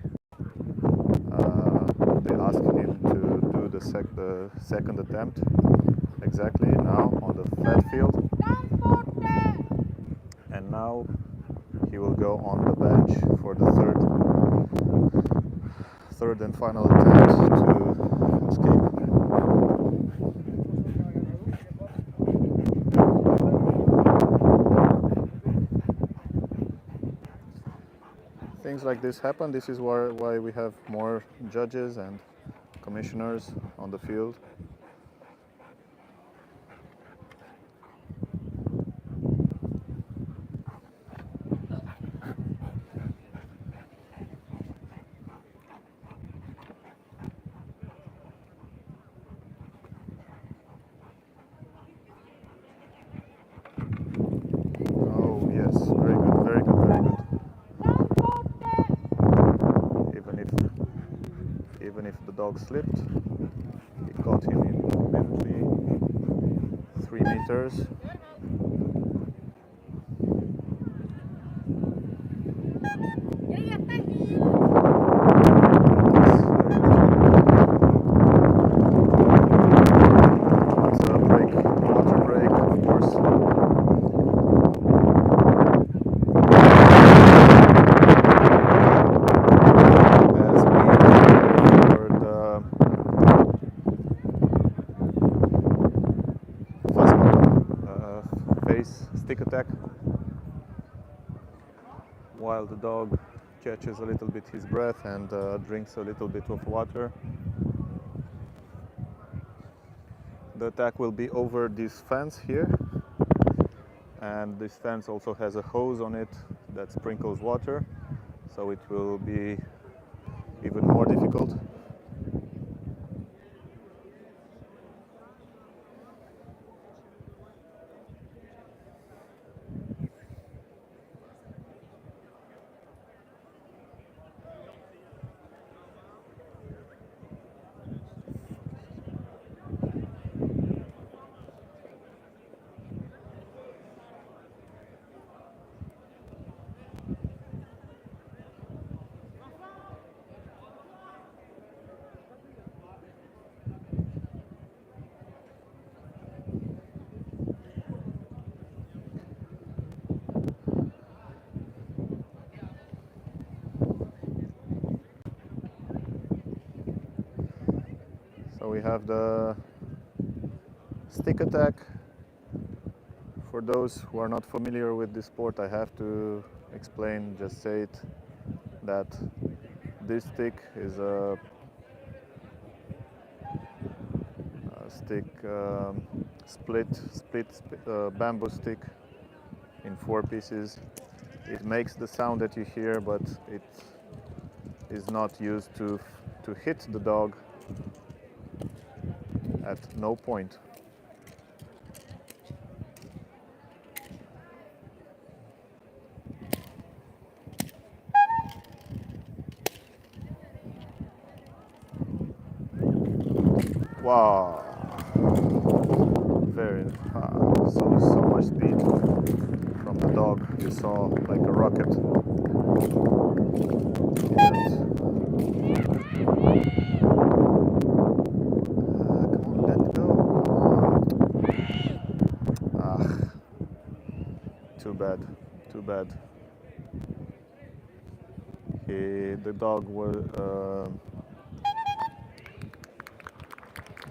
Speaker 1: they asked him to do the second attempt exactly now on the flat field. And now he will go on the bench for the third and final attempt to escape. Things like this happen. This is why we have more judges and commissioners on the field. Oh yes, very good, very good, very good. Even if the dog slipped, he caught him immediately 3 meters. It's a break, water break, of course. As we prepare for the fast bottom face stick attack, while the dog catches a little bit his breath and drinks a little bit of water. The attack will be over this fence here, and this fence also has a hose on it that sprinkles water, so it will be even more difficult. So we have the stick attack. For those who are not familiar with this sport, I have to explain, just say it, that this stick is a stick, split bamboo stick in 4 pieces. It makes the sound that you hear, but it is not used to hit the dog at no point. Wow, very so much speed from the dog. You saw like a rocket. Come on, let go. Too bad, too bad. The dog was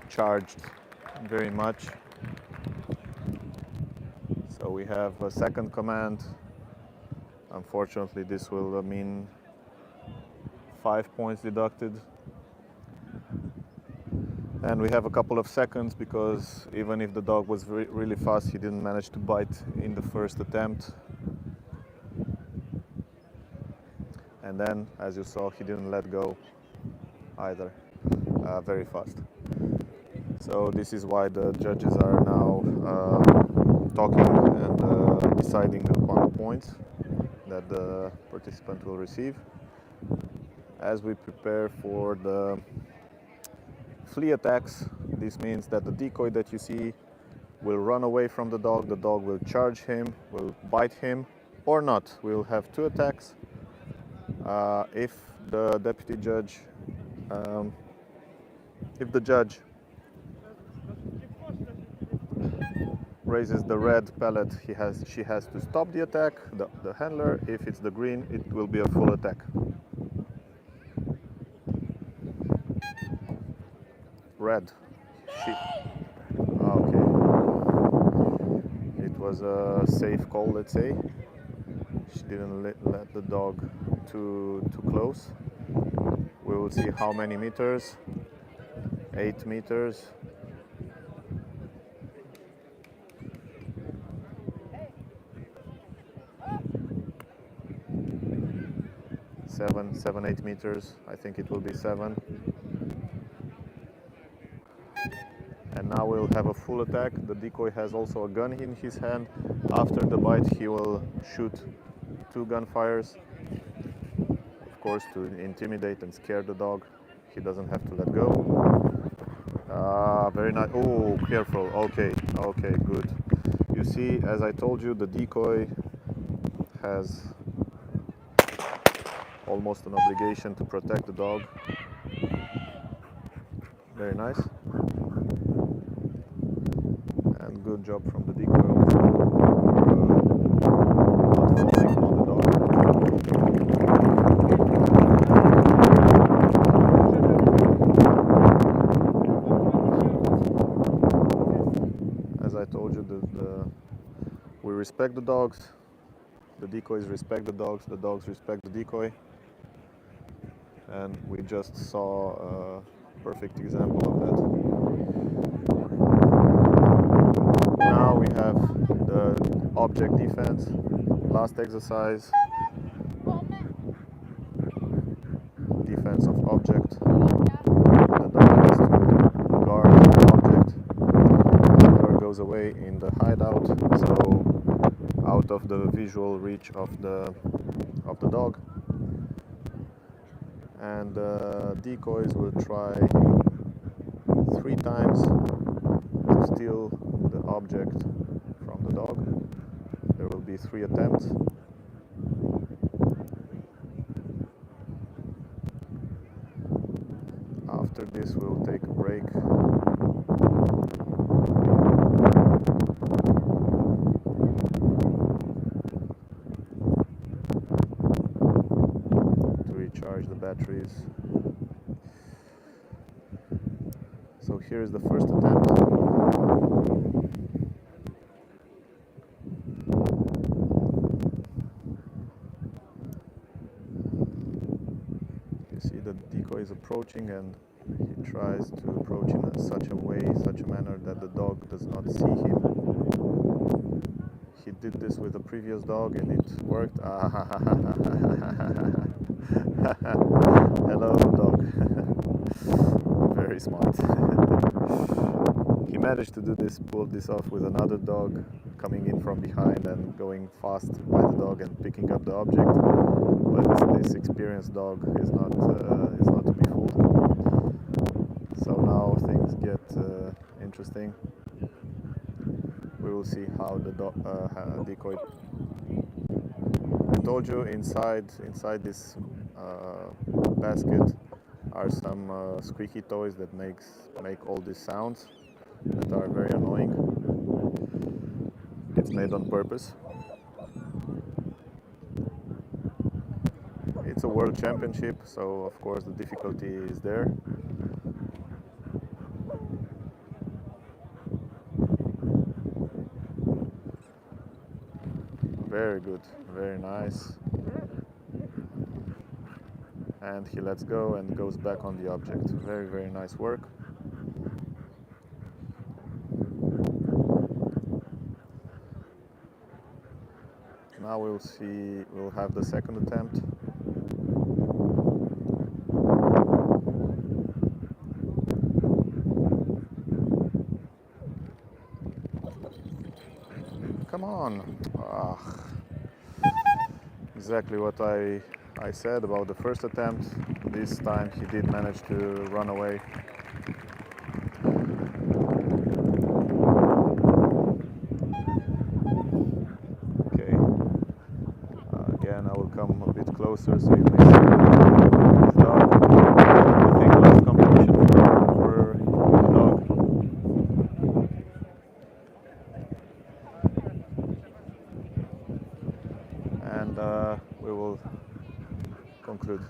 Speaker 1: charged very much. So we have a second command. Unfortunately, this will mean 5 points deducted. And we have a couple of seconds because even if the dog was really fast, he didn't manage to bite in the first attempt. And then, as you saw, he didn't let go either, very fast. So this is why the judges are now talking and deciding upon points that the participant will receive. as we prepare for the flea attacks. This means that the decoy that you see will run away from the dog will charge him, will bite him, or not. We'll have two attacks. If the deputy judge, if the judge raises the red pellet, she has to stop the attack, the handler. If it's the green, it will be a full attack. Red. Okay. It was a safe call, let's say. She didn't let the dog too close. We will see how many meters. 8 meters. 8 meters. I think it will be 7. And now we'll have a full attack. The decoy has also a gun in his hand. After the bite, he will shoot 2 gunfires, of course, to intimidate and scare the dog. He doesn't have to let go. Very nice. Oh, careful. Okay, good. You see, as I told you, the decoy has almost an obligation to protect the dog. Very nice. And good job from the decoy also. Not falling on the dog. As I told you, we respect the dogs. The decoys respect the dogs respect the decoy. And we just saw a perfect example of that. Now we have the object defense, last exercise. Defense of object. The dog has to guard the object. The dog goes away in the hideout, so out of the visual reach of the dog. And decoys will try 3 times to steal the object from the dog. There will be 3 attempts. After this, we'll take a break. Charge the batteries. So here is the first attempt. You see the decoy is approaching, and he tries to approach in such a way, such a manner that the dog does not see him. He did this with a previous dog and it worked. Hello, dog. Very smart. He managed to pull this off with another dog coming in from behind and going fast by the dog and picking up the object. But this experienced dog is not to be fooled. So now things get interesting. We will see how the decoy. I told you inside this basket are some squeaky toys that make all these sounds that are very annoying. It's made on purpose. It's a world championship, so of course the difficulty is there. Very good, very nice. And he lets go and goes back on the object. Very, very nice work. Now we'll have the second attempt. Come on. Exactly what I I said about the first attempt, this time he did manage to run away. Okay, again I will come a bit closer so you may see his dog. I think last competition for the dog. And we will conclude.